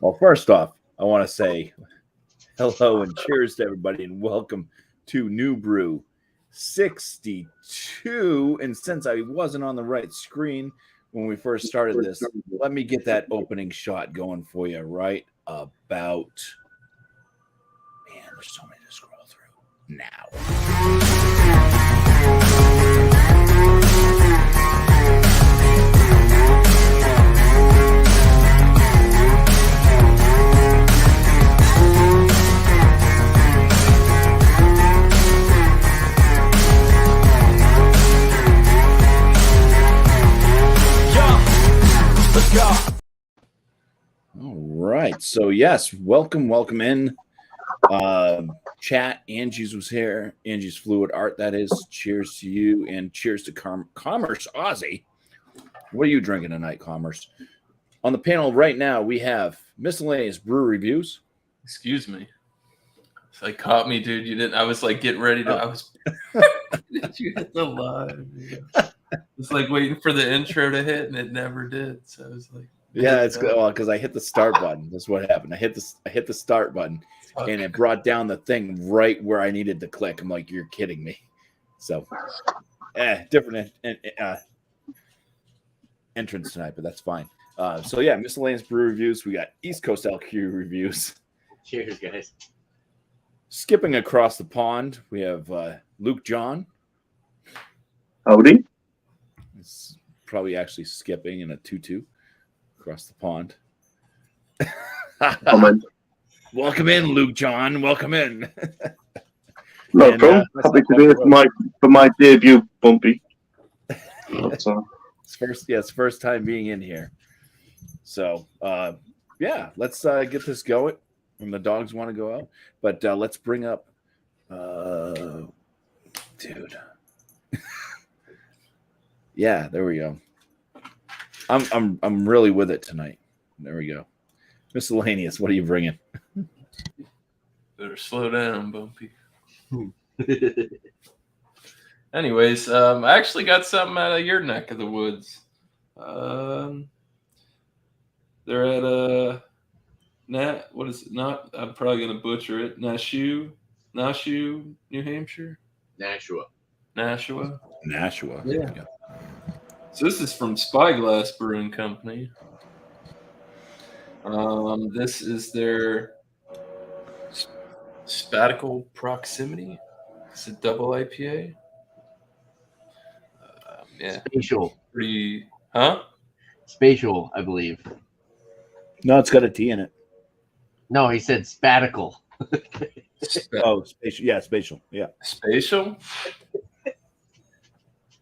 Well, first off, I want to say hello and cheers to everybody and welcome to New Brew 62. And since I wasn't on the right screen when we first started this, let me get that opening shot going for you right about. Man, there's so many to scroll through now. All right. So, yes, welcome in. Chat. Angie's was here. Angie's Fluid Art, that is. Cheers to you and cheers to Commerce Aussie. What are you drinking tonight, Commerce? On the panel right now, we have miscellaneous brew reviews. Excuse me. It's like caught me, dude. You didn't. I was like getting ready to. I was. Did you hit the live? It's like waiting for the intro to hit, and it never did. So I was like, yeah, it's good because I hit the start button. That's what happened. I hit the start button, and it brought down the thing right where I needed to click. I'm like, you're kidding me. So, different entrance tonight, but that's fine. So yeah, miscellaneous brew reviews. We got East Coast LQ reviews. Cheers, guys. Skipping across the pond, we have Luke John. Howdy. It's probably actually skipping in a 2-2 across the pond. Welcome in, Luke John. Welcome in. No problem. Happy to be here for my debut, BuMpY. It's first time being in here. So yeah, let's get this going. And the dogs want to go out, but let's bring up, dude. Yeah, there we go. I'm really with it tonight. There we go. Miscellaneous. What are you bringing? better slow down, BuMpY. Anyways, I actually got something out of your neck of the woods. They're at what is it? Not, I'm probably gonna butcher it. Nashua, New Hampshire. Nashua. Yeah. So this is from Spyglass Brewing Company. This is their Spatial Proximity. It's a double IPA. Yeah. Spatial. Spatial, I believe. No, it's got a T in it. No, he said spatical. Oh, spatial. Yeah, spatial. Yeah. Spatial?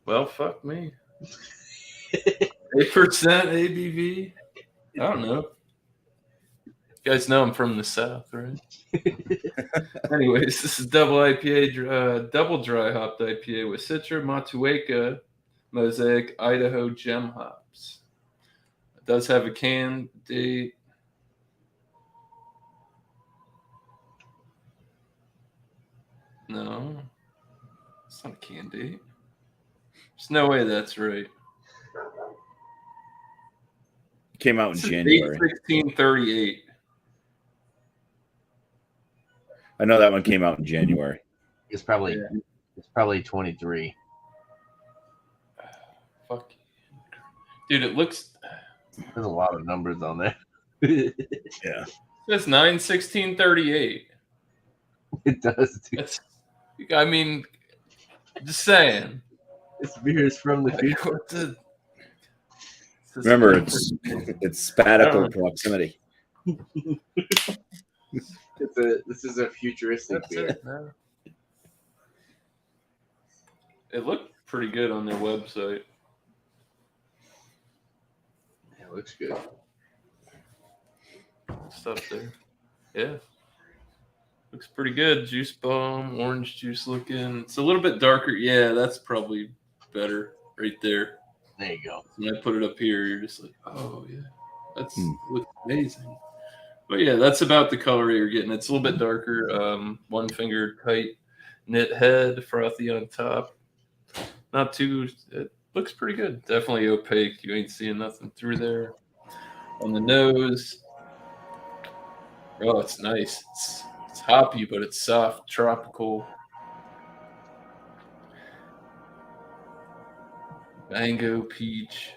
Well, fuck me. 8% ABV? I don't know. You guys know I'm from the South, right? Anyways, this is double IPA, double dry hopped IPA with Citra, Matueka, Mosaic, Idaho gem hops. It does have a can date. No, it's not a can date. There's no way that's right. Came out in January. 8/16/38. I know that one came out in January. It's probably 23. Fuck. Dude, it looks. There's a lot of numbers on there. Yeah. It says 9/16/38. It does. Dude. I mean, just saying. This beer is from the future. Remember, it's spatial proximity. This is a futuristic beer. It looked pretty good on their website. It looks good. Stuff there. Yeah. Looks pretty good. Juice bomb, orange juice looking. It's a little bit darker. Yeah, that's probably better right there. There you go. When I put it up here, you're just like, oh, yeah. That's looks amazing. But yeah, that's about the color you're getting. It's a little bit darker. One finger tight knit head, frothy on top. Not too, it looks pretty good. Definitely opaque. You ain't seeing nothing through there. on the nose. Oh, it's nice. It's hoppy, but it's soft, tropical. Mango, peach.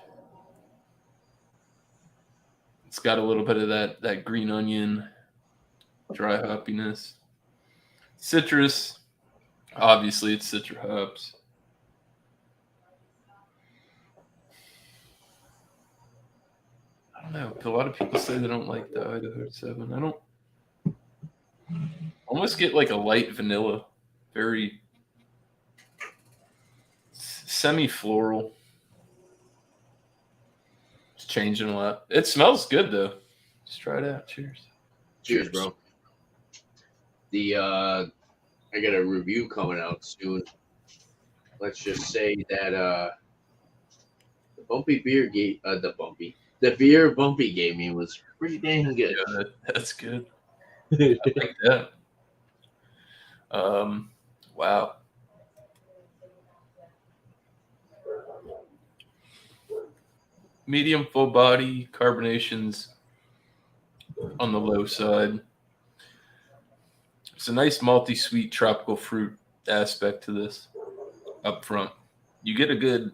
It's got a little bit of that green onion, dry hoppiness. Citrus. Obviously, it's citrus hops. I don't know. A lot of people say they don't like the Idaho 7. I don't. Almost get like a light vanilla. Very semi-floral. It's changing a lot. It smells good, though. Just try it out. Cheers. Cheers, bro. I got a review coming out soon. Let's just say that the BuMpY beer gave the beer BuMpY gave me was pretty dang good. Yeah, that's good. I like that. Wow. Medium full body, carbonation's on the low side. It's a nice malty sweet tropical fruit aspect to this up front. You get a good,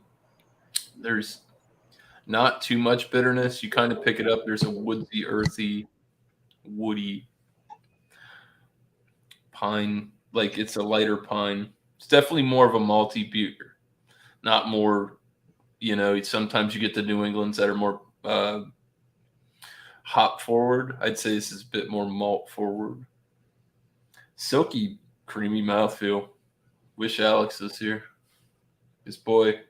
there's not too much bitterness. You kind of pick it up. There's a woodsy, earthy, woody pine, like it's a lighter pine. It's definitely more of a malty beer, not more, sometimes you get the New Englands that are more hop forward. I'd say this is a bit more malt forward. Silky, creamy mouthfeel. Wish Alex was here. His boy.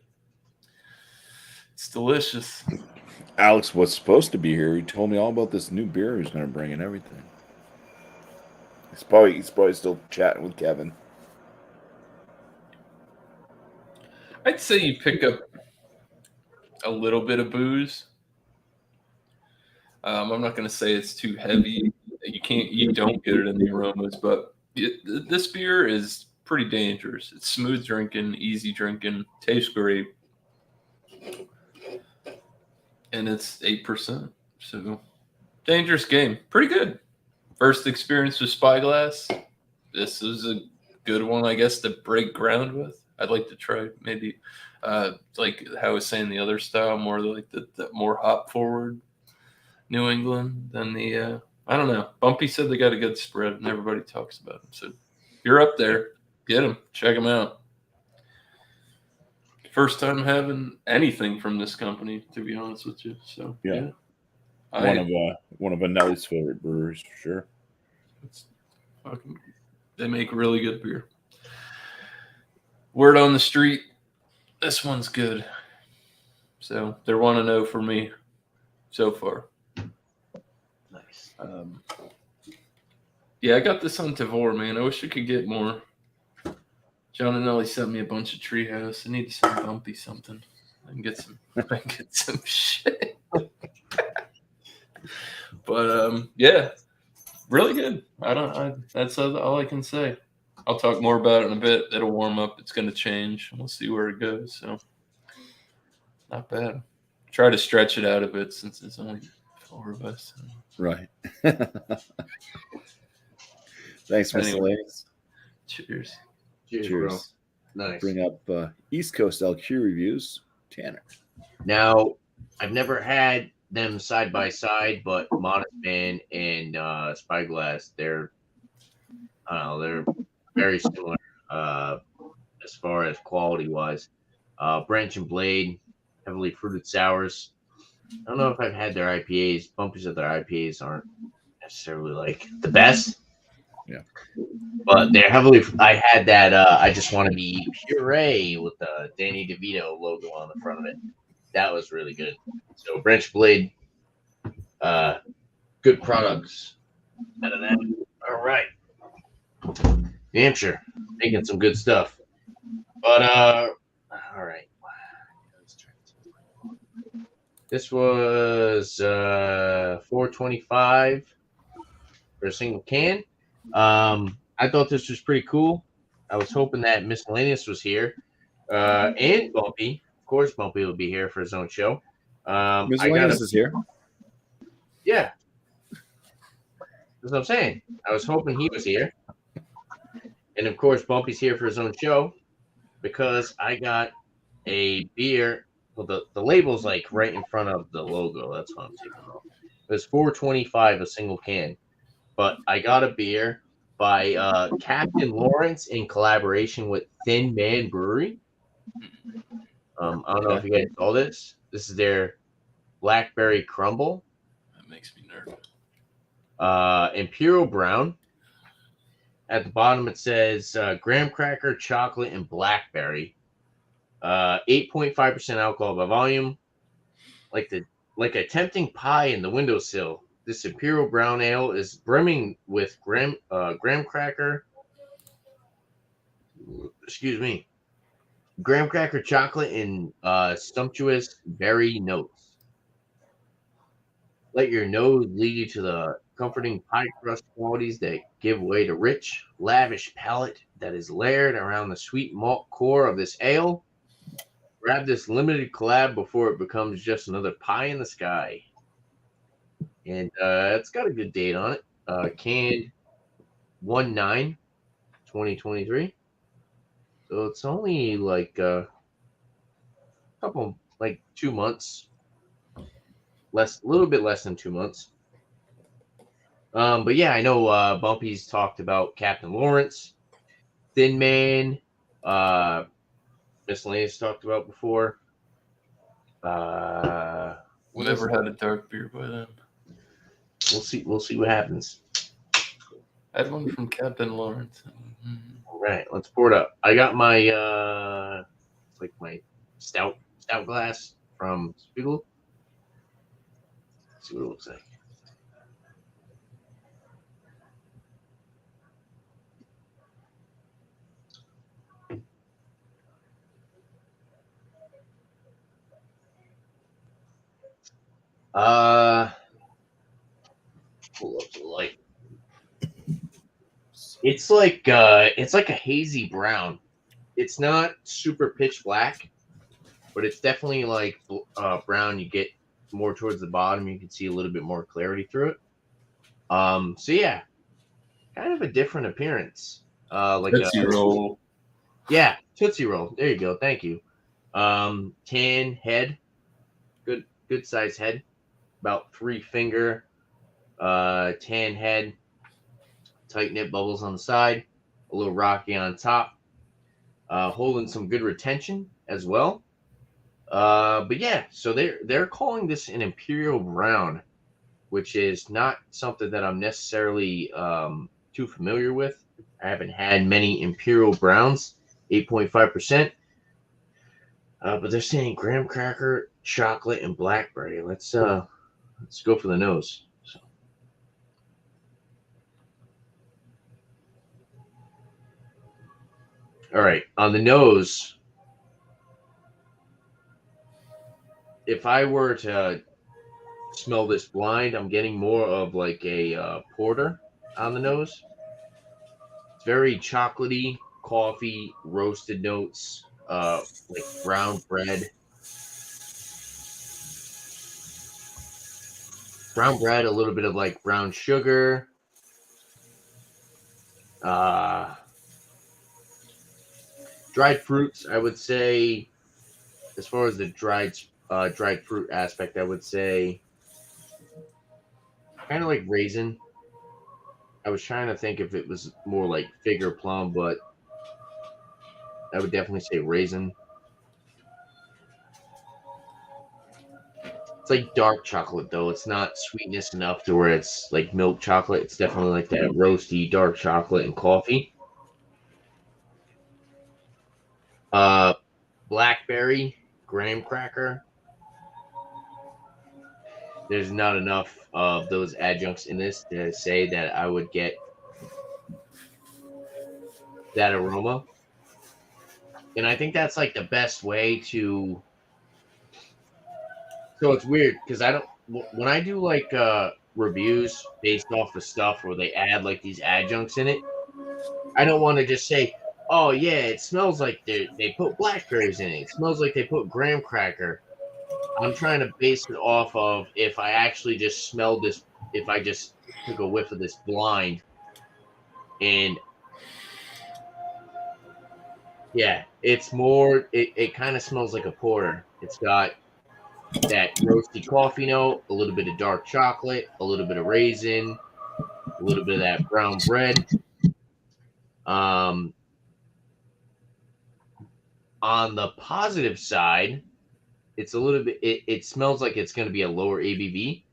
It's delicious. Alex was supposed to be here. He told me all about this new beer he's going to bring and everything. He's probably still chatting with Kevin. I'd say you pick up a little bit of booze. I'm not going to say it's too heavy. You don't get it in the aromas, but this beer is pretty dangerous. It's smooth drinking, easy drinking, tastes great, and it's 8%. So dangerous game, pretty good. First experience with Spyglass. This is a good one, I guess, to break ground with. I'd like to try maybe, like how I was saying, the other style, more like the more hop forward New England than the. I don't know. BuMpY said they got a good spread, and everybody talks about them. So if you're up there, get them. Check them out. First time having anything from this company, to be honest with you. So yeah. One of Anelli's favorite brewers, for sure. They make really good beer. Word on the street, this one's good. So they're 1-0 for me so far. Nice. Yeah, I got this on Tavor, man. I wish I could get more. John and Ellie sent me a bunch of Treehouse. I need to send BuMpY something. I can get some shit. But yeah, really good. That's all I can say. I'll talk more about it in a bit. It'll warm up. It's going to change. We'll see where it goes. So not bad. Try to stretch it out a bit since it's only 4 of us. Right. Thanks, miscellaneous. Cheers. Cheers, Cheers. Bro. Nice. Bring up East Coast LQ reviews. Tanner. Now, I've never had them side by side, but Modest Man and Spyglass, they're very similar as far as quality wise. Branch and Blade, heavily fruited sours. I don't know if I've had their IPAs. BuMpY's of their IPAs aren't necessarily like the best. Yeah. But they're heavily. I had that. I just want to be puree with the Danny DeVito logo on the front of it. That was really good. So Branch Blade, good products out of that. All right, New Hampshire making some good stuff. But all right, this was $4.25 for a single can. I thought this was pretty cool. I was hoping that Miscellaneous was here. And BuMpY. Of course, BuMpY will be here for his own show. Miscellaneous is here. Yeah. That's what I'm saying. I was hoping he was here. And of course, Bumpy's here for his own show because I got a beer. Well, the label's like right in front of the logo. That's why I'm taking it off. It was $4.25 a single can. But I got a beer by Captain Lawrence in collaboration with Thin Man Brewery. I don't know if you guys saw this. This is their Blackberry Crumble. That makes me nervous. Imperial Brown. At the bottom it says graham cracker, chocolate, and blackberry. 8.5% alcohol by volume. Like a tempting pie in the windowsill. This Imperial Brown Ale is brimming with graham cracker. Excuse me. Graham cracker, chocolate, and sumptuous berry notes. Let your nose lead you to the comforting pie crust qualities that give way to rich, lavish palate that is layered around the sweet malt core of this ale. Grab this limited collab before it becomes just another pie in the sky. And it's got a good date on it. Canned 1/9/2023. So it's only like a couple, like 2 months. A little bit less than 2 months. But yeah, I know Bumpy's talked about Captain Lawrence, Thin Man, Miscellaneous talked about before. Never had a dark beer by them. We'll see what happens. I had one from Captain Lawrence. All right, let's pour it up. I got my it's like my stout glass from Spiegel. Let's see what it looks like. Pull up to the light. It's like a hazy brown. It's not super pitch black, but it's definitely like brown. You get more towards the bottom, you can see a little bit more clarity through it. So yeah, kind of a different appearance. Like Tootsie Roll. Yeah, Tootsie Roll. There you go. Thank you. Tan head, good size head, about 3-finger. Tan head, tight knit bubbles on the side, a little rocky on top, holding some good retention as well. But yeah, so they're calling this an Imperial Brown, which is not something that I'm necessarily too familiar with. I haven't had many Imperial Browns, 8.5%. But they're saying graham cracker, chocolate, and blackberry. Let's go for the nose. So. All right, on the nose, if I were to smell this blind, I'm getting more of like a porter on the nose. It's very chocolatey, coffee, roasted notes, like brown bread. Brown bread, a little bit of like brown sugar. Dried fruits, I would say, as far as the dried fruit aspect, I would say kind of like raisin. I was trying to think if it was more like fig or plum, but I would definitely say raisin. It's like dark chocolate, though. It's not sweetness enough to where it's like milk chocolate. It's definitely like that roasty dark chocolate and coffee. Blackberry, graham cracker. There's not enough of those adjuncts in this to say that I would get that aroma. And I think that's like the best way to. So it's weird because when I do like reviews based off of stuff where they add like these adjuncts in it, I don't want to just say, oh yeah, it smells like they put blackberries in it. It smells like they put graham cracker. I'm trying to base it off of if I actually just smelled this, if I just took a whiff of this blind, and yeah, it's more. It kind of smells like a porter. It's got that roasty coffee note, a little bit of dark chocolate, a little bit of raisin, a little bit of that brown bread. On the positive side, it's a little bit. It smells like it's going to be a lower ABV.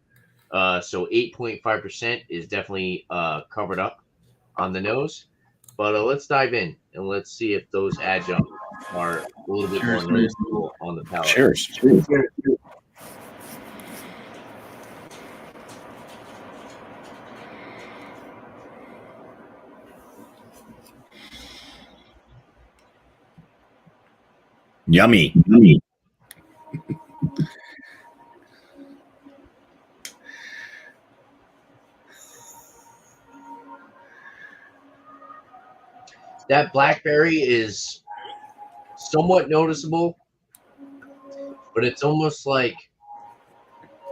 So 8.5% is definitely covered up on the nose. But let's dive in and let's see if those adjuncts are a little bit more noticeable on the palate. Cheers. Yummy. That blackberry is somewhat noticeable, but it's almost like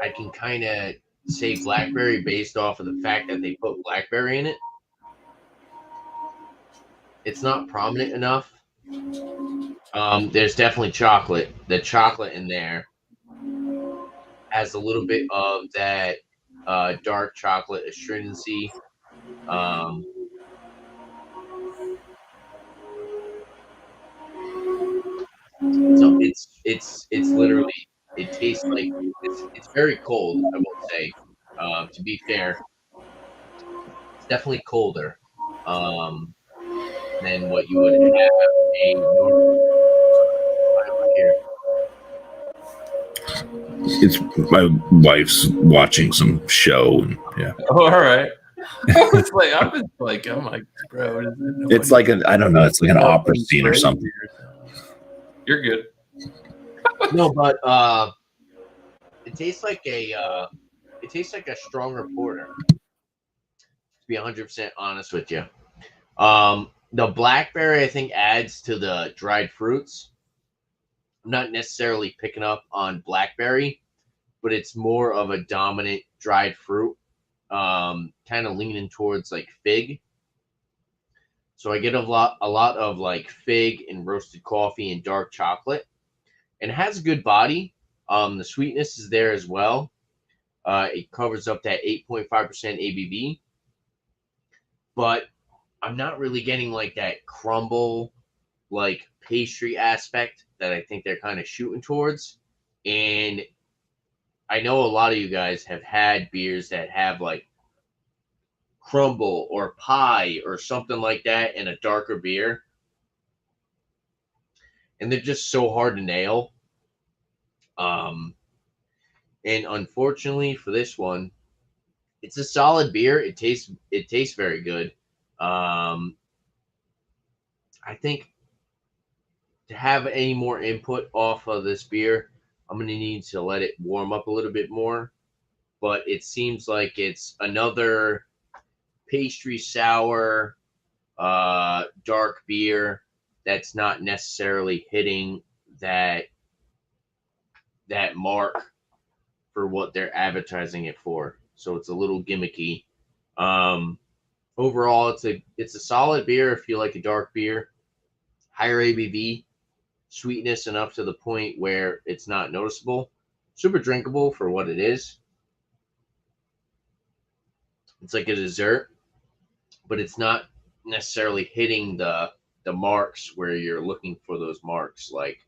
I can kind of say blackberry based off of the fact that they put blackberry in it. It's not prominent enough. There's definitely chocolate. The chocolate in there has a little bit of that dark chocolate astringency. So it's literally, it tastes like it's very cold. I will say, to be fair, it's definitely colder than what you would have a normal here. It's my wife's watching some show, and yeah. Oh, all right. It's like I'm just like, I'm like, bro, is it? It's like I don't know. It's like an opera scene or something. You're good. No, but it tastes like a stronger porter. To be 100% honest with you, the blackberry I think adds to the dried fruits. I'm not necessarily picking up on blackberry, but it's more of a dominant dried fruit, kind of leaning towards like fig. So I get a lot of like fig and roasted coffee and dark chocolate, and it has a good body. The sweetness is there as well. It covers up that 8.5% ABV, but I'm not really getting like that crumble, like pastry aspect that I think they're kind of shooting towards. And I know a lot of you guys have had beers that have like crumble or pie or something like that in a darker beer, and they're just so hard to nail. And unfortunately for this one, it's a solid beer. It tastes very good. I think to have any more input off of this beer, I'm going to need to let it warm up a little bit more. But it seems like it's another pastry sour, dark beer that's not necessarily hitting that mark for what they're advertising it for. So it's a little gimmicky. Overall, it's a solid beer if you like a dark beer. Higher ABV, sweetness enough to the point where it's not noticeable. Super drinkable for what it is. It's like a dessert, but it's not necessarily hitting the marks where you're looking for those marks, like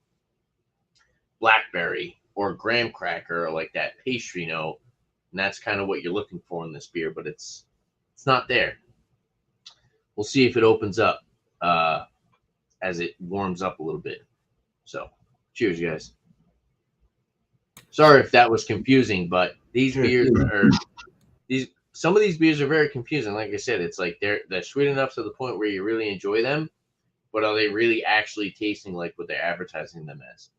blackberry or graham cracker, or like that pastry note. And that's kind of what you're looking for in this beer, but it's not there. We'll see if it opens up as it warms up a little bit. So, cheers, guys. Sorry if that was confusing, but these beers are some of these beers are very confusing. Like I said, it's like they're sweet enough to the point where you really enjoy them, but are they really actually tasting like what they're advertising them as?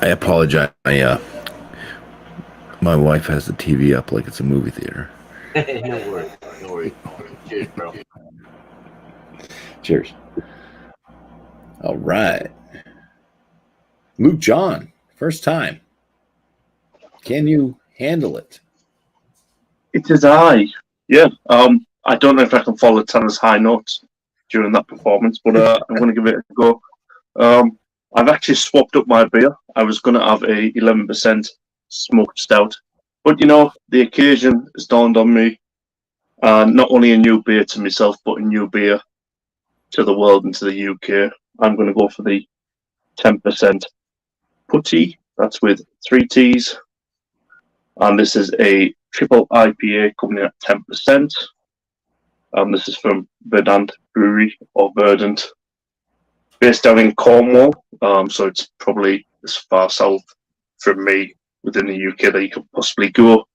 I apologize. My wife has the TV up like it's a movie theater. No worries. Cheers, bro. Cheers. All right. Luke John, first time. Can you handle it? It is I. Yeah. I don't know if I can follow Tanner's high notes during that performance, but I'm going to give it a go. I've actually swapped up my beer. I was going to have a 11% smoked stout, but you know, the occasion has dawned on me. Not only a new beer to myself, but a new beer to the world and to the UK. I'm going to go for the 10% putty. That's with 3 T's. And this is a triple IPA coming in at 10%. This is from Verdant Brewery, or Verdant, based down in Cornwall. So it's probably as far south from me within the UK that you could possibly go.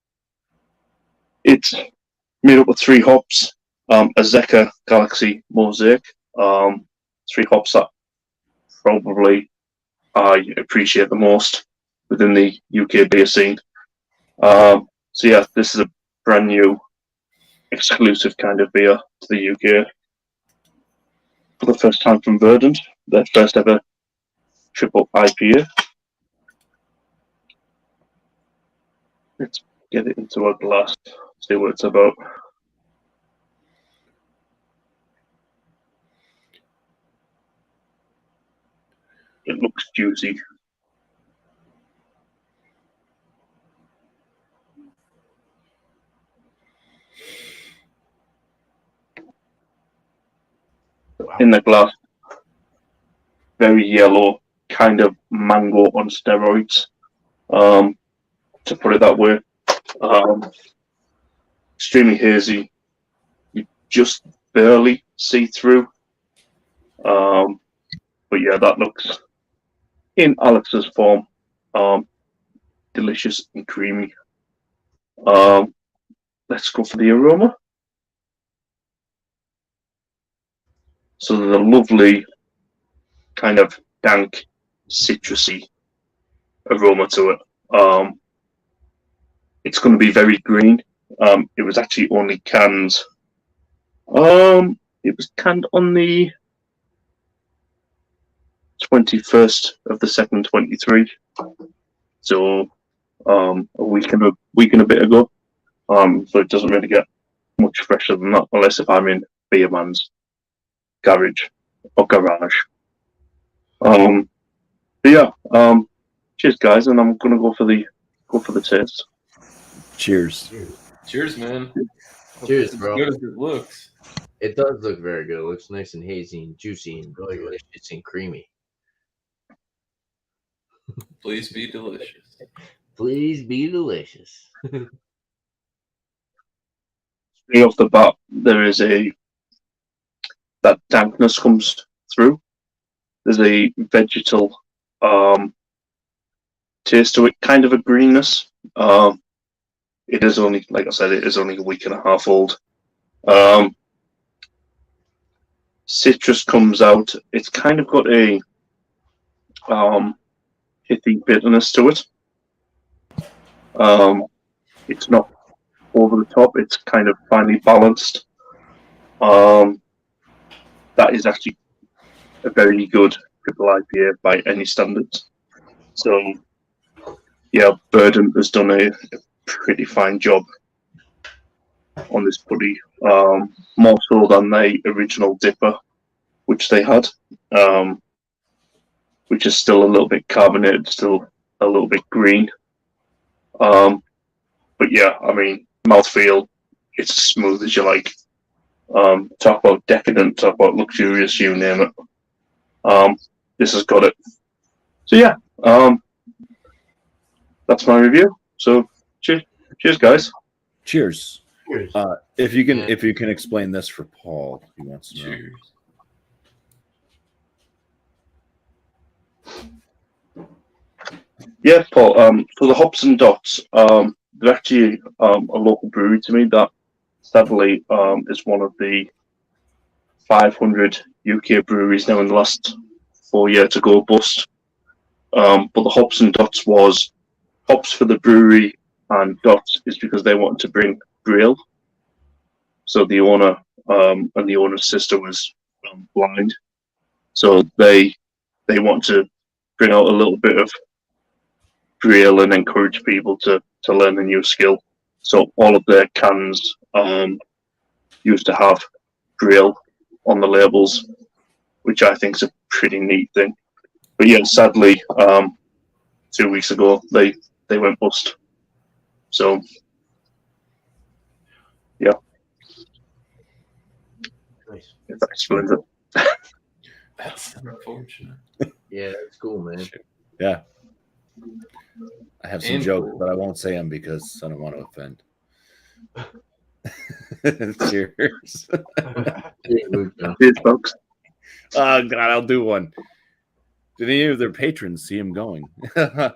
It's made up of 3 hops, Azeka, Galaxy, Mosaic. 3 hops that probably I appreciate the most within the UK beer scene. So yeah, this is a brand new exclusive kind of beer to the UK for the first time from Verdant, their first ever triple IPA. Let's get it into a glass, see what it's about. It looks juicy. In the glass, very yellow, kind of mango on steroids, to put it that way. Extremely hazy. You just barely see through. But yeah, that looks, in Alex's form, delicious and creamy. Let's go for the aroma. So there's a lovely kind of dank, citrusy aroma to it. It's going to be very green. It was actually only canned. It was canned on the 21st of the 2nd, 23. So a week and a bit ago. So it doesn't really get much fresher than that, unless if I'm in Beer Man's garage or garage. But yeah, cheers guys, and I'm gonna go for the taste. Cheers. Cheers, man. Cheers, As bro. good as it looks. It does look very good. It looks nice and hazy and juicy and delicious and creamy. Please be delicious. Please be delicious. Straight off the bat, there is that dankness comes through. There's a vegetal taste to it, kind of a greenness. It is only, like I said, it is only a week and a half old. Citrus comes out. It's kind of got a pithy bitterness to it. It's not over the top. It's kind of finely balanced. That is actually a very good triple IPA by any standards. So yeah, Verdant has done a pretty fine job on this putty, more so than the original dipper, which they had, which is still a little bit carbonated, still a little bit green. But yeah, I mean, mouthfeel, it's as smooth as you like. Talk about decadent, talk about luxurious, you name it. This has got it. So yeah, that's my review. So cheers guys. Cheers. Cheers. If you can explain this for Paul, he wants to know. Cheers. Yeah, Paul. So the Hops and Dots, they're actually a local brewery to me that sadly is one of the 500 UK breweries now in the last 4 years to go bust. But the Hops and Dots was hops for the brewery, and Dots is because they wanted to bring Braille. So the owner and the owner's sister was blind, so they want to bring out a little bit of real and encourage people to learn a new skill. So all of their cans used to have Braille on the labels, which I think is a pretty neat thing. But yeah, sadly, 2 weeks ago they went bust. So yeah, Nice. if that explains it. That's unfortunate. Yeah, that's cool, man. Yeah. I have some And jokes, cool. but I won't say them because I don't want to offend. Cheers. Yeah, Luke, though. Cheers, folks. Oh, God, I'll do one. Did any of their patrons see him going? I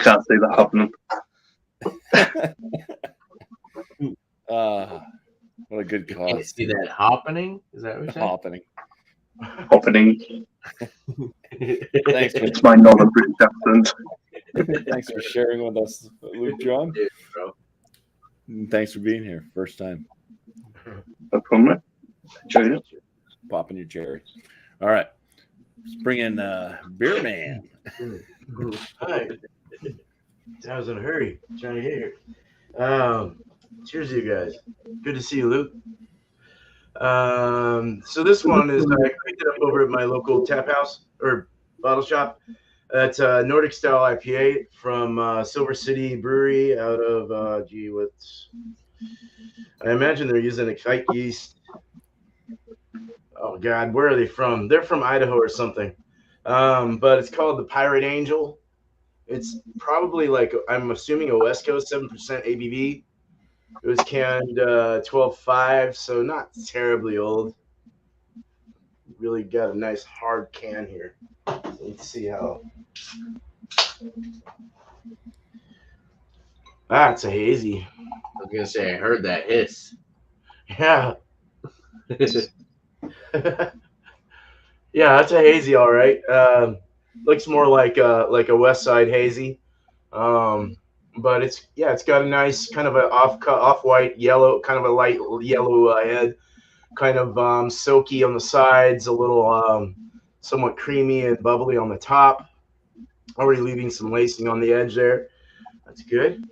can't see that happening. What a good You can't cause. see that happening? Is that what you're saying? Happening. Happening. Thanks for, It's my northern British accent. thanks for sharing with us, Luke John. Yeah, bro. And thanks for being here. First time No problem. Enjoyed it. popping your cherry. All right. Let's bring in Beer Man. Hi. I was in a hurry trying to get here. Cheers, you guys. Good to see you, Luke. So this one is I picked it up over at my local tap house or bottle shop. It's a Nordic style IPA from Silver City Brewery out of what's I imagine they're using Excite yeast. Oh God, where are they from? They're from Idaho or something. But it's called the Pirate Angel. It's probably like I'm assuming a West Coast 7% ABV. It was canned 12.5, so not terribly old. Really got a nice hard can here. Let's see how. It's a hazy. I was gonna say I heard that hiss. Yeah. Yeah, that's a hazy, all right. Looks more like a West Side hazy, but it's got a nice kind of a off white yellow, kind of a light yellow head, kind of silky on the sides, a little somewhat creamy and bubbly on the top. Already leaving some lacing on the edge there. That's good.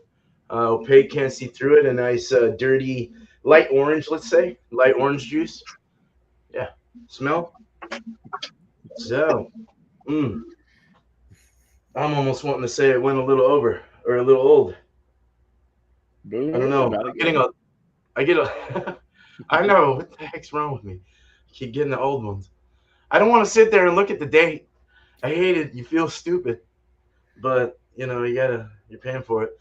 Opaque, can't see through it. A nice dirty light orange, let's say light orange juice. Yeah, smell. So, I'm almost wanting to say it went a little over or a little old. I don't know. Not I'm getting I know. What the heck's wrong with me? I keep getting the old ones. I don't want to sit there and look at the date. I hate it. You feel stupid, but you're paying for it.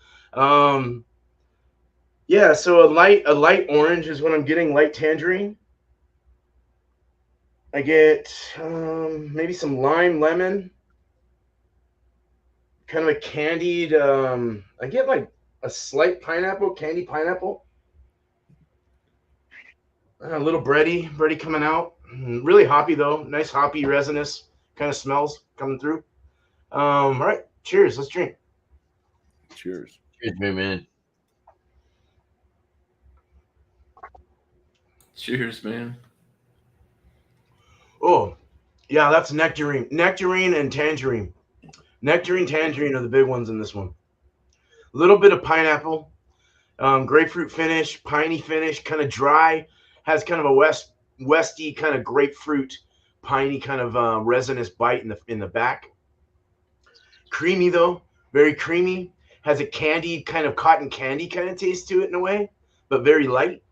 Yeah. So a light orange is what I'm getting. Light tangerine. I get maybe some lime, lemon, kind of a candied. I get like a slight candy pineapple. A little bready coming out. Really hoppy though. Nice hoppy, resinous kind of smells coming through. All right, cheers. Let's drink. Cheers. Cheers, me, man. Cheers, man. Oh, yeah, that's nectarine. Nectarine and tangerine. Nectarine, tangerine are the big ones in this one. A little bit of pineapple, grapefruit finish, piney finish, kind of dry. Has kind of a westy kind of grapefruit, piney kind of resinous bite in the back. Creamy though, very creamy. Has a candied kind of cotton candy kind of taste to it in a way, but very light.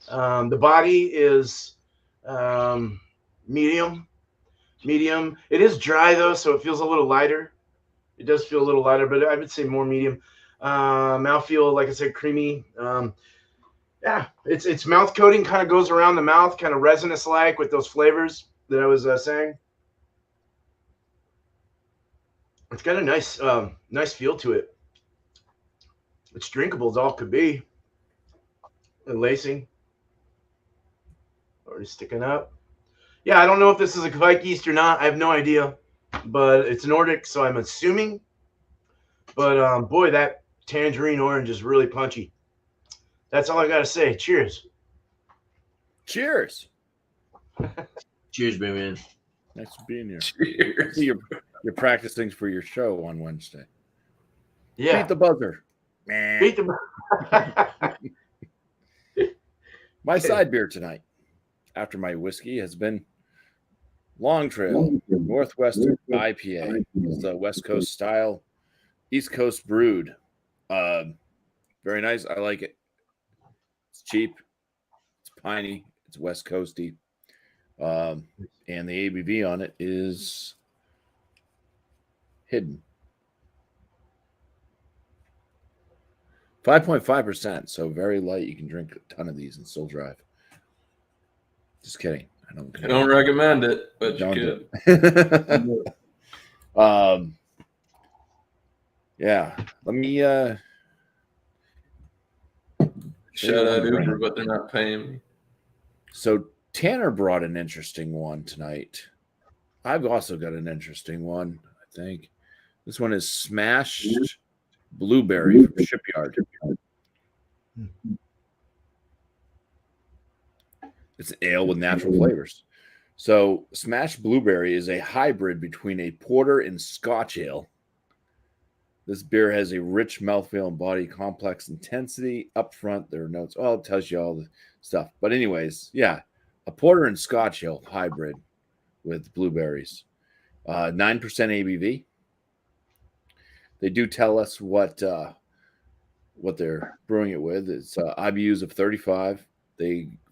The body is medium. It is dry though, so it feels a little lighter. It does feel a little lighter, but I would say more medium. Mouthfeel, like I said, creamy. Yeah, its mouth coating kind of goes around the mouth, kind of resinous like with those flavors that I was saying. It's got a nice feel to it. It's drinkable as all could be. And lacing. Already sticking up. Yeah, I don't know if this is a Kvike yeast or not. I have no idea. But it's Nordic, so I'm assuming. But boy, that tangerine orange is really punchy. That's all I got to say. Cheers. Cheers. Cheers, my man. Nice to being here. Cheers. See, you're practicing for your show on Wednesday. Yeah. Beat the buzzer. Beat the. My side beer tonight, after my whiskey, has been Long Trail Northwest IPA. It's the West Coast style, East Coast brewed. Very nice. I like it. It's cheap. It's piney. It's West Coasty. And the ABV on it is hidden. 5.5%. So very light. You can drink a ton of these and still drive. Just kidding. I don't recommend it, but Don't you do could. it. Yeah. Let me Shout out Uber, but they're not paying me. So Tanner brought an interesting one tonight. I've also got an interesting one, I think. This one is Smashed Blueberry from Shipyard. It's an ale with natural flavors. So Smashed Blueberry is a hybrid between a porter and Scotch ale. This beer has a rich mouthfeel and body, complex intensity. Up front, there are notes. Well, it tells you all the stuff. But anyways, yeah, a porter and Scotch ale hybrid with blueberries. 9% ABV. They do tell us what they're brewing it with. It's IBUs of 35.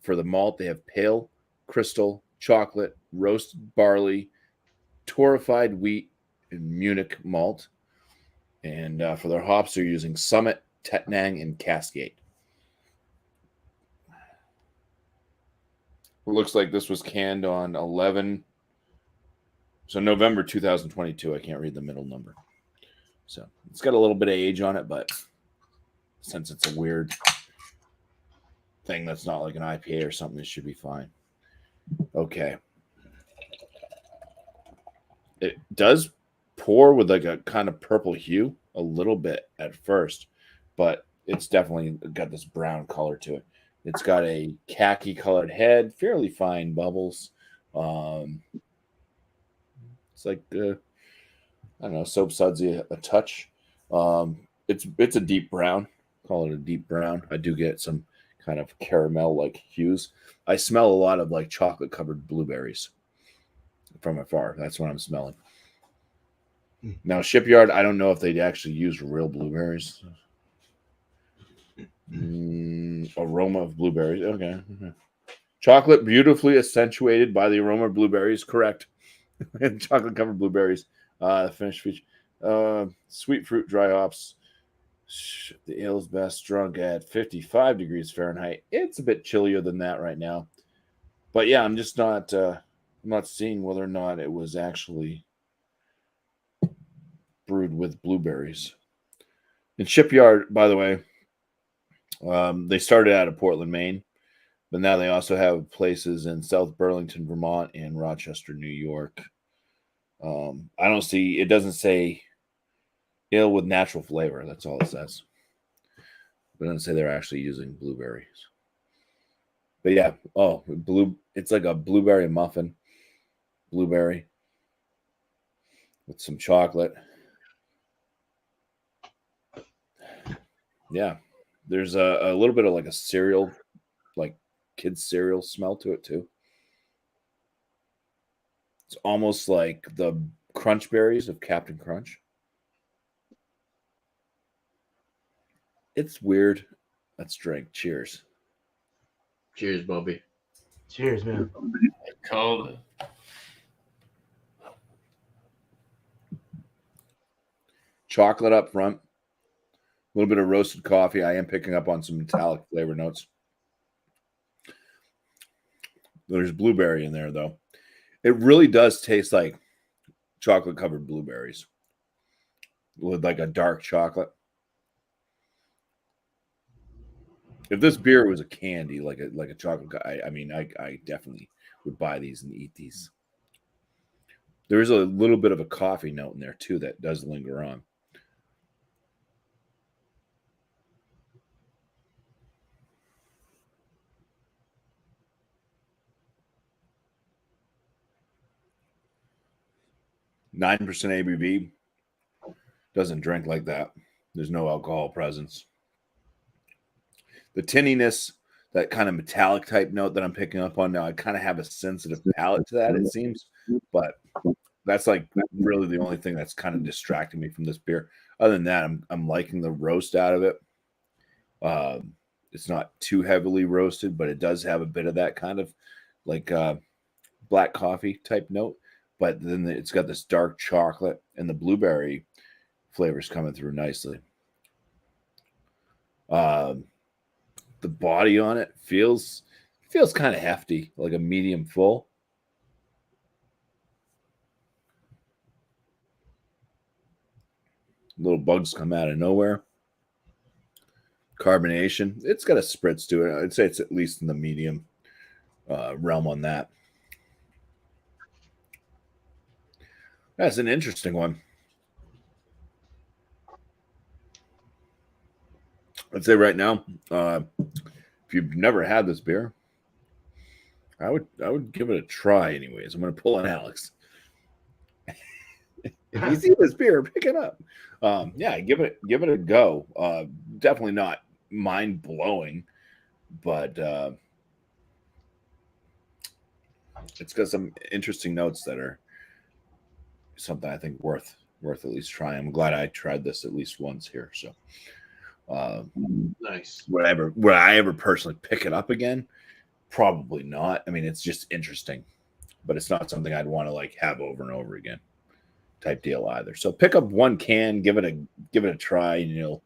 For the malt, they have pale, crystal, chocolate, roasted barley, torrefied wheat, and Munich malt. And for their hops, they're using Summit, Tettnang, and Cascade. It looks like this was canned on 11. So November 2022. I can't read the middle number. So it's got a little bit of age on it, but since it's a weird thing that's not like an IPA or something, it should be fine. Okay. It does pour with like a kind of purple hue a little bit at first, but it's definitely got this brown color to it. It's got a khaki colored head, fairly fine bubbles. It's like I don't know, soap sudsy a touch. It's a deep brown. Call it a deep brown. I do get some kind of caramel like hues. I smell a lot of like chocolate covered blueberries from afar. That's what I'm smelling. Now, Shipyard, I don't know if they'd actually use real blueberries. Aroma of blueberries. Okay. Chocolate beautifully accentuated by the aroma of blueberries. Correct. Chocolate covered blueberries. Finished feature. Sweet fruit, dry hops. The ale is best drunk at 55 degrees Fahrenheit. It's a bit chillier than that right now. But yeah, I'm just not I'm not seeing whether or not it was actually brewed with blueberries. And Shipyard, by the way, they started out of Portland, Maine, but now they also have places in South Burlington, Vermont, and Rochester, New York. I don't see, it doesn't say ale with natural flavor. That's all it says. It doesn't say they're actually using blueberries. But yeah, it's like a blueberry muffin. Blueberry with some chocolate. Yeah. There's a little bit of like a cereal, like kids cereal smell to it too. It's almost like the crunch berries of Captain Crunch. It's weird. Let's drink. Cheers. Cheers, Bubby. Cheers, man. Called it. Chocolate up front. A little bit of roasted coffee. I am picking up on some metallic flavor notes. There's blueberry in there, though. It really does taste like chocolate-covered blueberries with like a dark chocolate. If this beer was a candy, like a chocolate, I definitely would buy these and eat these. There is a little bit of a coffee note in there too that does linger on. 9% ABV. Doesn't drink like that. There's no alcohol presence. The tinniness, that kind of metallic type note that I'm picking up on now, I kind of have a sensitive palate to that, it seems. But that's like really the only thing that's kind of distracting me from this beer. Other than that, I'm liking the roast out of it. It's not too heavily roasted, but it does have a bit of that kind of like black coffee type note. But then it's got this dark chocolate and the blueberry flavors coming through nicely. The body on it feels kind of hefty, like a medium full. Little bugs come out of nowhere. Carbonation, it's got a spritz to it. I'd say it's at least in the medium realm on that. That's an interesting one. I'd say right now, if you've never had this beer, I would give it a try. Anyways, I'm going to pull on Alex. If you see this beer, pick it up. Yeah, give it a go. Definitely not mind blowing, but it's got some interesting notes that are something I think worth at least trying. I'm glad I tried this at least once here. So, Nice. would I ever personally pick it up again? Probably not. I mean, it's just interesting, but it's not something I'd want to like have over and over again type deal either. So pick up one can, give it a try, and you'll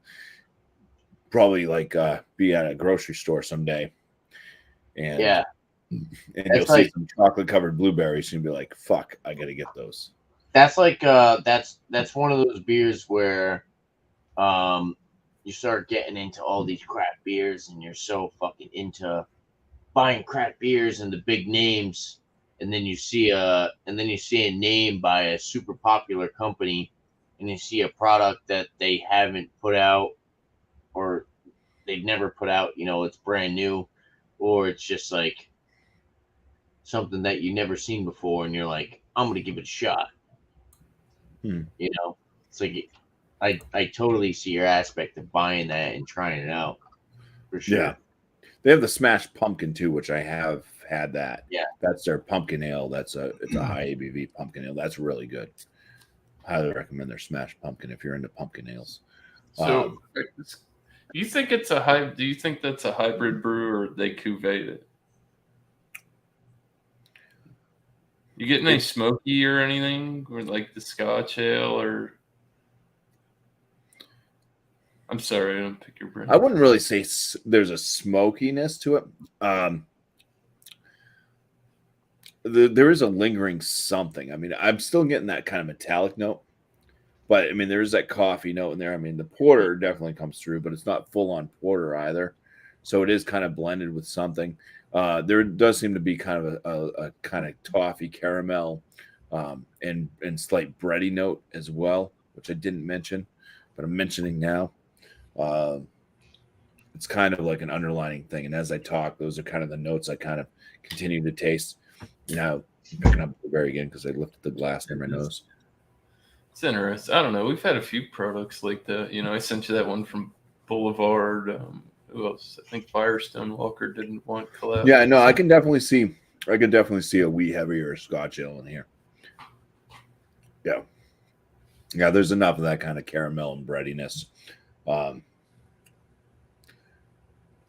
probably like be at a grocery store someday, and you'll see some chocolate covered blueberries, and you'll be like, "Fuck, I gotta get those." That's like that's one of those beers where you start getting into all these craft beers, and you're so fucking into buying craft beers and the big names, and then you see a name by a super popular company, and you see a product that they haven't put out or they've never put out, it's brand new, or it's just like something that you never seen before, and you're like, I'm gonna give it a shot. It's like I totally see your aspect of buying that and trying it out for sure. Yeah. They have the smashed pumpkin too, which I have had that. Yeah. That's their pumpkin ale. It's a high ABV pumpkin ale. That's really good. Highly recommend their smashed pumpkin if you're into pumpkin ales. So do you think that's a hybrid brew, or they cuvee it? You getting any smoky or anything, or like the Scotch ale, or? I'm sorry, I don't pick your brain. I wouldn't really say there's a smokiness to it. There is a lingering something. I mean, I'm still getting that kind of metallic note, but I mean, there's that coffee note in there. I mean, the porter definitely comes through, but it's not full on porter either. So it is kind of blended with something. There does seem to be kind of a kind of toffee caramel and slight bready note as well, which I didn't mention, but I'm mentioning now. It's kind of like an underlining thing. And as I talk, those are kind of the notes I kind of continue to taste. Now, picking up the berry again because I lifted the glass near my nose. It's interesting. I don't know. We've had a few products like that. I sent you that one from Boulevard. Who else? I think Firestone Walker didn't want collab. Yeah, no, I can definitely see a wee heavier Scotch ale in here. Yeah. Yeah, there's enough of that kind of caramel and breadiness. I'd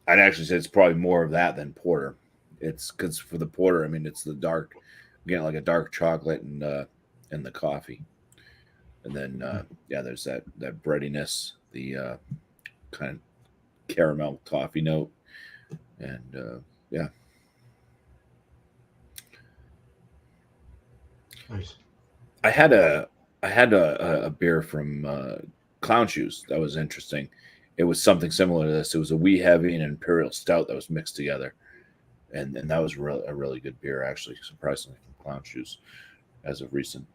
actually say it's probably more of that than porter. It's because for the porter, I mean, it's the dark, again, like a dark chocolate and the coffee, and then there's that breadiness, the kind of caramel toffee note, and yeah. Nice. I had a beer from Clown Shoes that was interesting. It was something similar to this. It was a wee heavy and an imperial stout that was mixed together, and that was a really good beer, actually, surprisingly, from Clown Shoes, as of recent.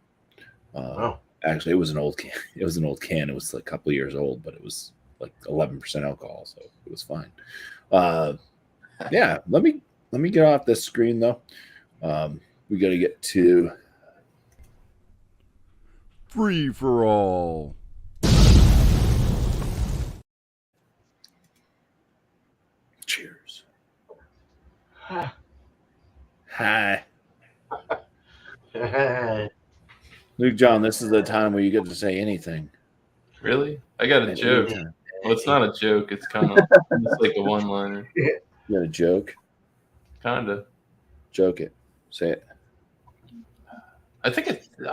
Wow. Actually, it was an old can. It was an old can. It was like a couple of years old, but it was like 11% alcohol, so it was fine. Yeah, let me get off this screen though. We got to get to free for all. Cheers. Hi. Luke John, this is the time where you get to say anything. Really? I got a joke. Anytime. Well, it's not a joke. It's kind of it's like a one-liner. You got a joke? Kind of. Joke it. Say it. I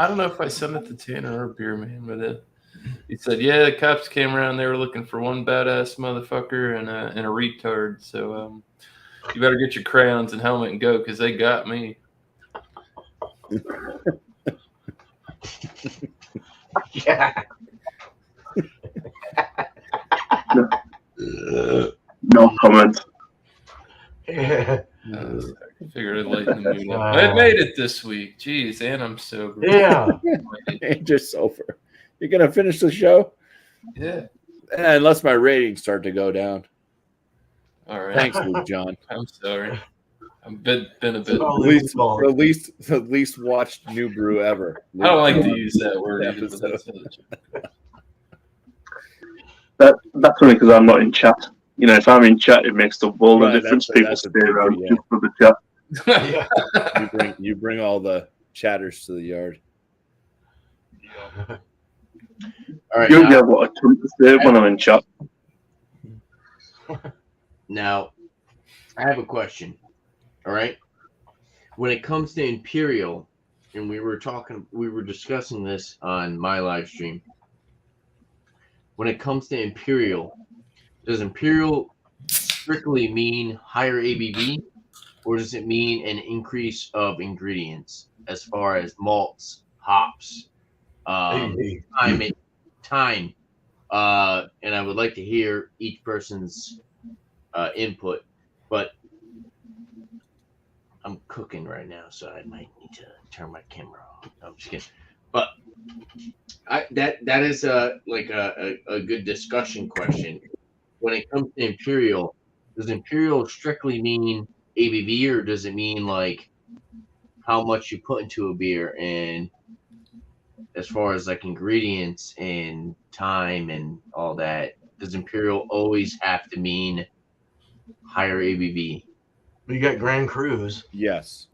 don't know if I sent it to Tanner or Beer Man, but he said, yeah, the cops came around. They were looking for one badass motherfucker and a retard. So you better get your crayons and helmet and go because they got me. Yeah. No comment. I figured I'd lighten the mood up. I made it this week. Jeez, and I'm sober. Yeah. And just sober. You're gonna finish the show? Yeah. Unless my ratings start to go down. All right. Thanks, Luke John. I'm sorry. I've been a bit. The least watched New Brew ever. I don't like to use that word. Either, That's only because I'm not in chat. You know, if I'm in chat, it makes the world of difference. People stay around just for the chat. Yeah. You bring all the chatters to the yard. All right. You'll get what a ton to say when I'm in chat. Now, I have a question. All right. When it comes to Imperial, and we were discussing this on my live stream. When it comes to Imperial, does Imperial strictly mean higher ABV, or does it mean an increase of ingredients as far as malts, hops, time? And I would like to hear each person's input, but I'm cooking right now, so I might need to turn my camera off. No, I'm just kidding. But that is a good discussion question. When it comes to Imperial, does Imperial strictly mean ABV, or does it mean like how much you put into a beer, and as far as like ingredients and time and all that, does Imperial always have to mean higher ABV? You got Grand Cru's. Yes.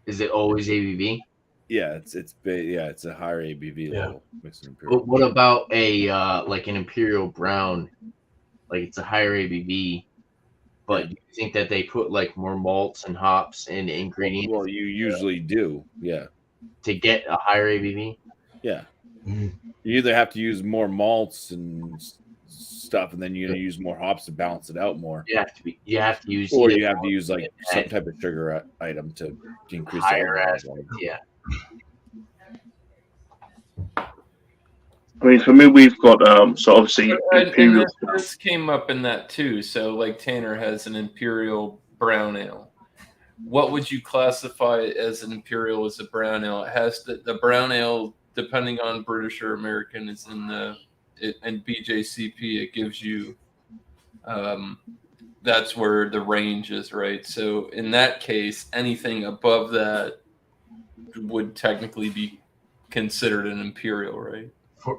Is it always ABV? Yeah, it's a higher ABV level. Mixed Imperial. But what about a like an Imperial Brown? Like it's a higher ABV, but do you think that they put like more malts and hops and ingredients? Well, you usually do, yeah. To get a higher ABV? Yeah. You either have to use more malts and stuff, and then you use more hops to balance it out more. You have to use, or you have to use like some type of sugar item to increase higher the acid. Yeah. I mean, for me, we've got so obviously Imperial. This came up in that too. So, like Tanner has an Imperial Brown Ale. What would you classify as an Imperial as a brown ale? It has the brown ale, depending on British or American, is in BJCP. It gives you that's where the range is, right? So in that case, anything above that would technically be considered an Imperial, right?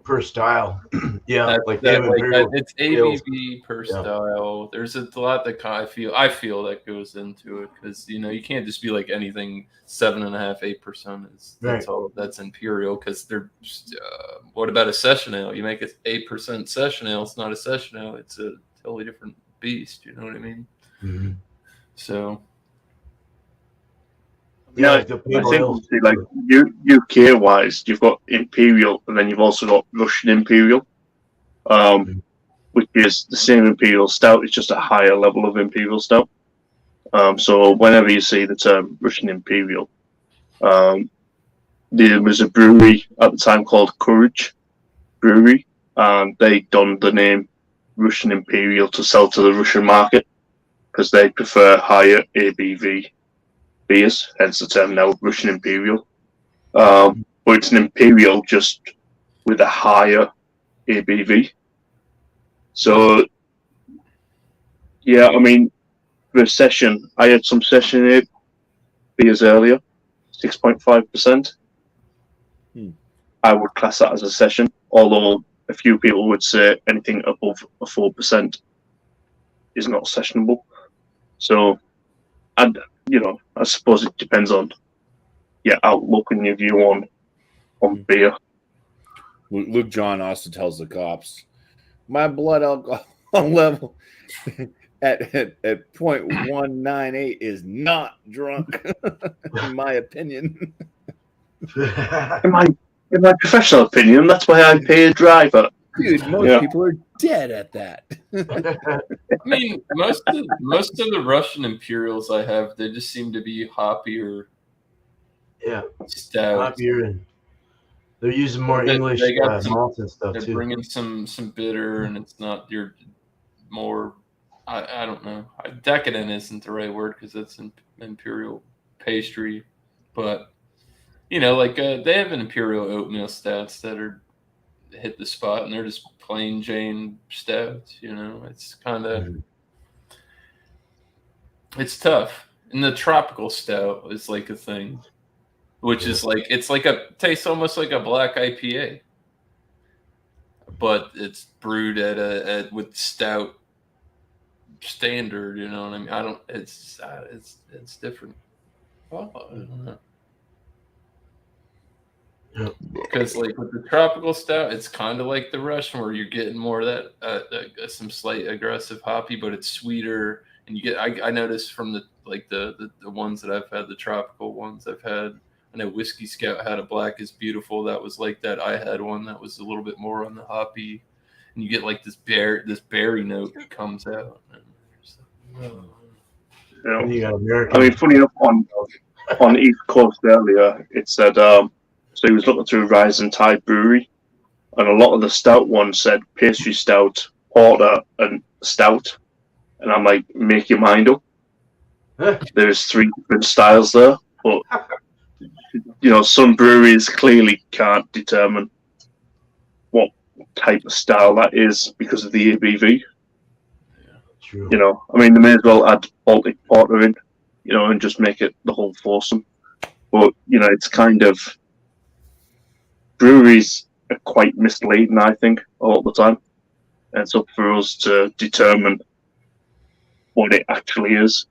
Per style. Yeah, it's ABV per style. There's a lot that I feel that goes into it, because you can't just be like anything 7.5%, 8%. That's all. That's Imperial, because they're. What about a session ale? You make it 8% session ale. It's not a session ale. It's a totally different beast. You know what I mean? Mm-hmm. So. Yeah, I think like UK wise, you've got Imperial, and then you've also got Russian Imperial, which is the same Imperial Stout. It's just a higher level of Imperial Stout. So whenever you see the term Russian Imperial, there was a brewery at the time called Courage Brewery, and they donned the name Russian Imperial to sell to the Russian market because they prefer higher ABV beers, hence the term now Russian Imperial. But it's an Imperial just with a higher ABV. So, yeah, I mean, for a session, I had some session 8 beers earlier, 6.5%. I would class that as a session, although a few people would say anything above a 4% is not sessionable. So, and I suppose it depends on your outlook and your view on beer. Luke John also tells the cops, my blood alcohol level at 0.198 is not drunk, in my opinion. In my professional opinion, that's why I pay a driver. Dude, most people are dead at that. I mean, most of the Russian Imperials I have, they just seem to be hoppier. Yeah, stout. hoppier, and they're using more English malts and stuff they're too. Bringing some bitter, and it's not your more. I don't know. Decadent isn't the right word because that's an imperial pastry, but like they have an imperial oatmeal stouts that are hit the spot, and they're just plain Jane stouts. It's kind of it's tough. And the tropical stout is like a thing, which is like tastes almost like a black IPA, but it's brewed with stout standard. You know what I mean? It's different. Well, I don't know. Because like with the tropical stout, it's kind of like the Russian, where you're getting more of that some slight aggressive hoppy, but it's sweeter. And you get I noticed from the ones that I've had, the tropical ones I've had. I know Whiskey Scout had a Black is Beautiful that was like that. I had one that was a little bit more on the hoppy, and you get like this berry note that comes out. Funny enough, on East Coast earlier, it said so he was looking through Rise and Tide Brewery, and a lot of the stout ones said pastry stout, porter, and stout. And I'm like, make your mind up. There's 3 different styles there, but some breweries clearly can't determine what type of style that is because of the ABV. Yeah, true. They may as well add Baltic Porter in, and just make it the whole foursome. But it's kind of breweries are quite misleading, I think, all the time. And it's up for us to determine what it actually is,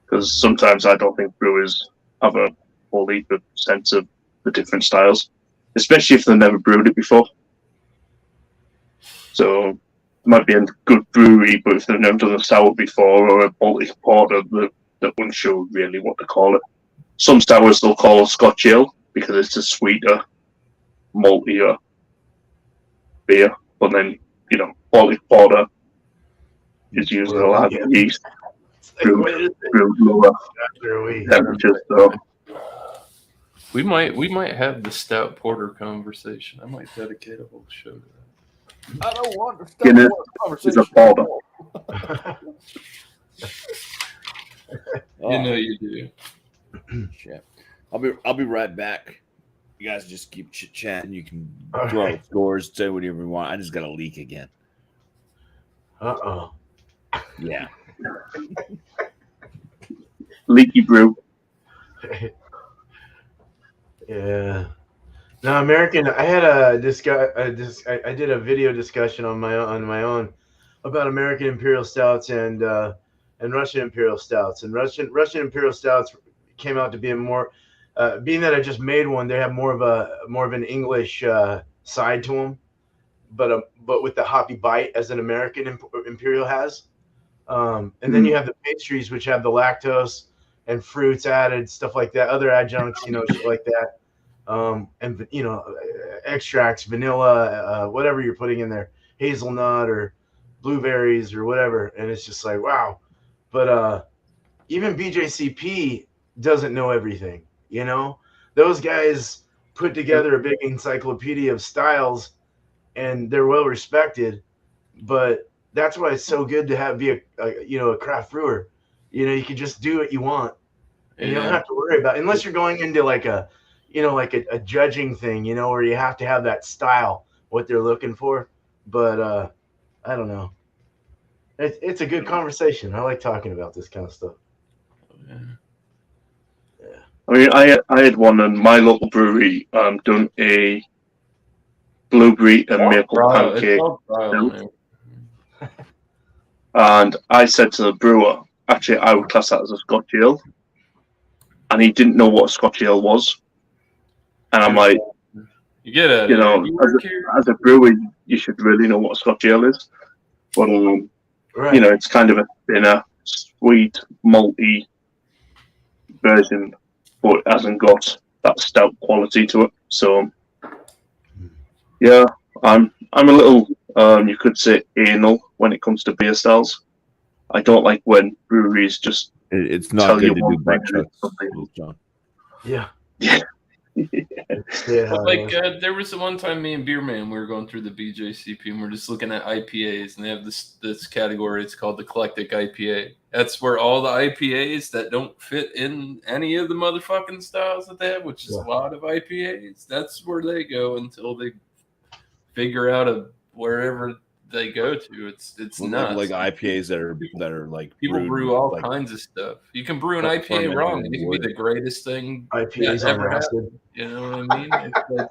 because sometimes I don't think brewers have a fully good sense of the different styles, especially if they've never brewed it before. So it might be a good brewery, but if they've never done a sour before or a Baltic Porter, they're unsure really what to call it. Some sours they'll call a Scotch Ale because it's a sweeter, maltier beer, but then Baltic Porter is usually a lot of yeast brewed lower temperatures. So we might have the stout porter conversation. I might dedicate a whole show to that. I don't want to Guinness is a porter. You do. Shit. I'll be right back. You guys just keep chit-chatting. You can throw out scores, say whatever you want. I just got a leak again. Uh-oh. Yeah. Leaky brew. Yeah. Now, American. I had I did a video discussion on my own about American Imperial Stouts and Russian Imperial Stouts. And Russian Imperial Stouts came out to be more, being that I just made one, they have more of an English side to them, but with the hoppy bite as an American Imperial has. And then you have the pastries, which have the lactose and fruits added, stuff like that, other adjuncts, shit like that. And extracts, vanilla, whatever you're putting in there, hazelnut or blueberries or whatever. And it's just like, wow. But even BJCP doesn't know everything, Those guys put together a big encyclopedia of styles, and they're well respected. But that's why it's so good to be a craft brewer. You can just do what you want, and you don't have to worry about, unless you're going into like a judging thing, where you have to have that style, what they're looking for. But I don't know. It's a good conversation. I like talking about this kind of stuff. I had one in my local brewery done a blueberry and maple Trial, it's pancake. all trial and error. And I said to the brewer, actually, I would class that as a Scotch ale. And he didn't know what a Scotch ale was. And I'm like, You get it. you know, as a brewer, you should really know what a Scotch ale is. But, Right. you know, it's kind of a thinner, sweet, malty version, but it hasn't got that stout quality to it. So, yeah, I'm a little, you could say, anal when it comes to beer styles. I don't like when breweries just It's not tell good you to one do butt thing. chugs, John. Yeah. Yeah. Yeah. Like there was the one time me and Beer Man, we were going through the BJCP and we're just looking at IPAs, and they have this category. It's called eclectic IPA. That's where all the IPAs that don't fit in any of the motherfucking styles that they have, which is a lot of IPAs. That's where they go until they figure out wherever they go to. It's nuts. Like IPAs that are like people brewed, brew all like, kinds of stuff. You can brew an IPA fermented wrong, in and it can wood. be the greatest thing IPAs that ever on acid. happened. You know what I mean? It's like,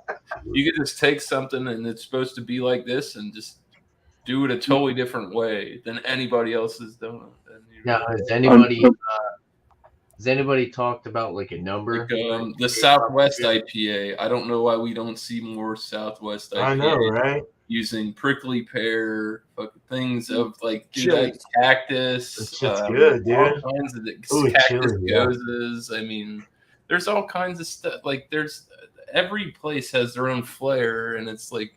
you can just take something and it's supposed to be like this and just do it a totally different way than anybody else has done it. And Now, has anybody talked about like a number? like, the Southwest IPA. I don't know why we don't see more Southwest IPA. I know, right? Using prickly pear, fucking things of like Chili. cactus. It's good, dude. All kinds of Ooh, cactus chili, yeah. gozes. I mean, there's all kinds of stuff. Like there's every place has their own flair, and it's like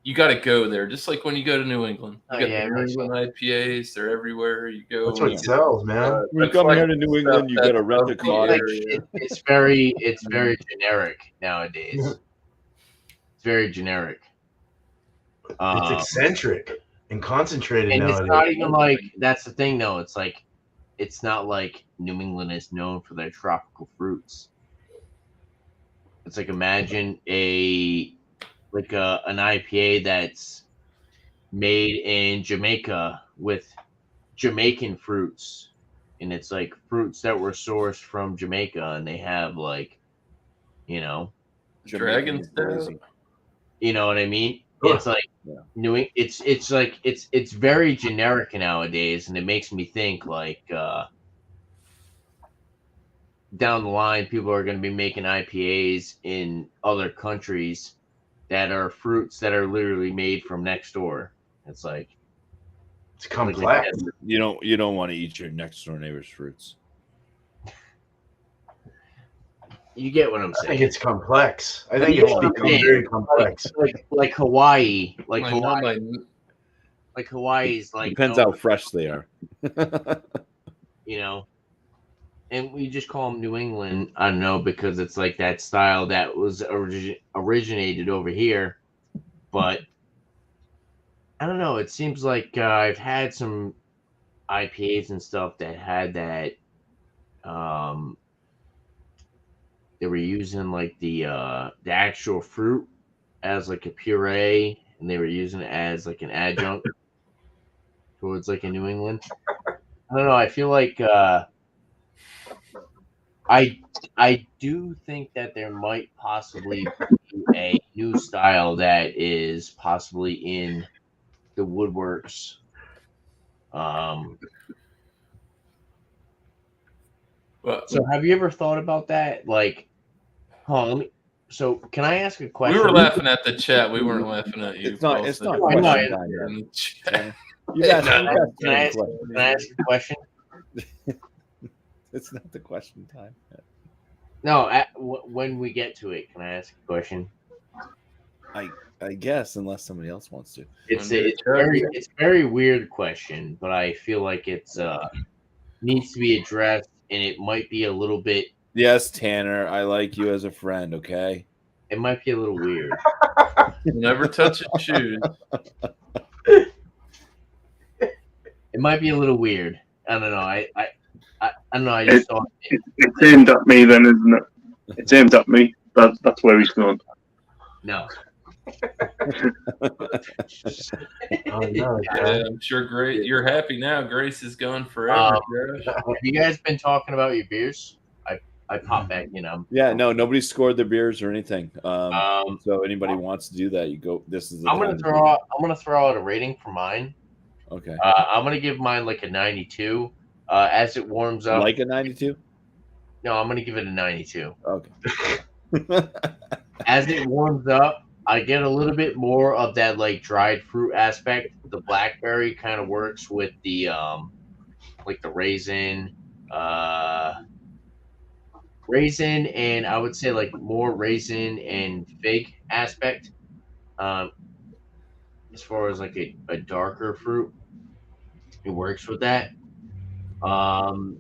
you got to go there. Just like when you go to New England, you got the New England IPAs. They're everywhere. You go. That's what sells, man. When you come here to New England, you got to rent a cottage. It's very generic nowadays. It's very generic. It's eccentric and concentrated And nowadays. it's not even like that's the thing though. It's like it's not like New England is known for their tropical fruits. It's like imagine an IPA that's made in Jamaica with Jamaican fruits, and it's like fruits that were sourced from Jamaica, and they have like, dragon stuff. You know what I mean? It's like it's very generic nowadays, and it makes me think like down the line, people are going to be making IPAs in other countries that are fruits that are literally made from next door. It's like it's complex. You don't want to eat your next door neighbor's fruits. You get what I'm I saying? think it's complex. I think it's become very complex. Like Hawaii, Like Hawaii's like Depends how fresh they are. And we just call them New England. I don't know, because it's like that style that was originated over here. But I don't know. It seems like I've had some IPAs and stuff that had that. They were using like the actual fruit as like a puree, and they were using it as like an adjunct towards like a New England. I don't know. I feel like I do think that there might possibly be a new style that is possibly in the woodworks. So have you ever thought about that? Like, so can I ask a question? We were laughing at the chat. We weren't laughing at you. It's not question time yet. Can I ask a question? It's not the question time yet. No, when we get to it, can I ask a question? I guess, unless somebody else wants to. It's a very weird question, but I feel like it's needs to be addressed, and it might be a little bit. Yes, Tanner, I like you as a friend. Okay. It might be a little weird. Never touch your shoes. It might be a little weird. I don't know. I don't know. I just thought it's aimed at me, then, isn't it? It's aimed at me. That's where he's going. no. No, Yeah, I'm sure. Great. You're happy now. Grace is gone forever. Have you guys been talking about your beers? I pop back in them. Yeah, no, nobody scored their beers or anything. Um, So anybody wants to do that, you go. This is the I'm time gonna to throw do it. out. I'm gonna throw out a rating for mine. Okay, I'm gonna give mine like a 92. As it warms up, like a 92. no, I'm gonna give it a 92. Okay. As it warms up, I get a little bit more of that like dried fruit aspect. The blackberry kind of works with the like the raisin, and I would say like more raisin and fig aspect. Um, as far as like a darker fruit, it works with that. Um,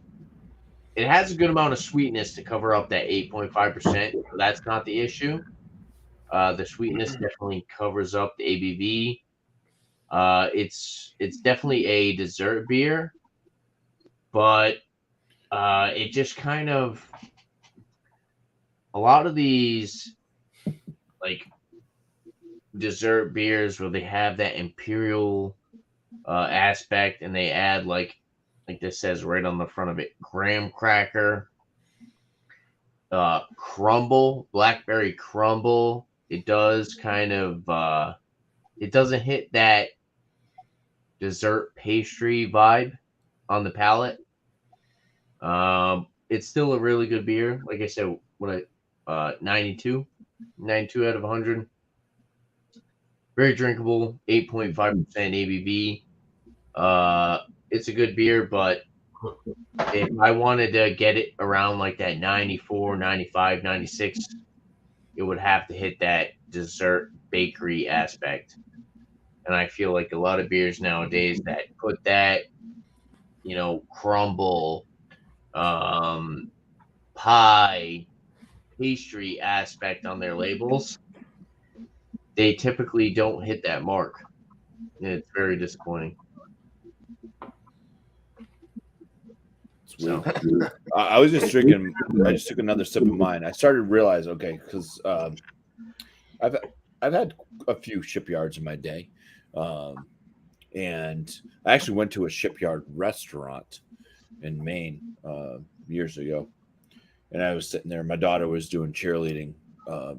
it has a good amount of sweetness to cover up that 8.5%. So that's not the issue. The sweetness definitely covers up the ABV. It's definitely a dessert beer, but it just kind of a lot of these like dessert beers where they have that imperial aspect and they add like this says right on the front of it, graham cracker, crumble, blackberry crumble. It does kind of it doesn't hit that dessert pastry vibe on the palate. It's still a really good beer. Like I said, 92 out of 100. Very drinkable, 8.5% ABV. It's a good beer, but if I wanted to get it around like that 94, 95, 96, it would have to hit that dessert bakery aspect. And I feel like a lot of beers nowadays that put that, crumble, pie, pastry aspect on their labels, they typically don't hit that mark. And it's very disappointing. It's weird. I was just drinking. I just took another sip of mine. I started to realize, okay, because I've had a few shipyards in my day, and I actually went to a shipyard restaurant in Maine years ago, and I was sitting there. My daughter was doing cheerleading.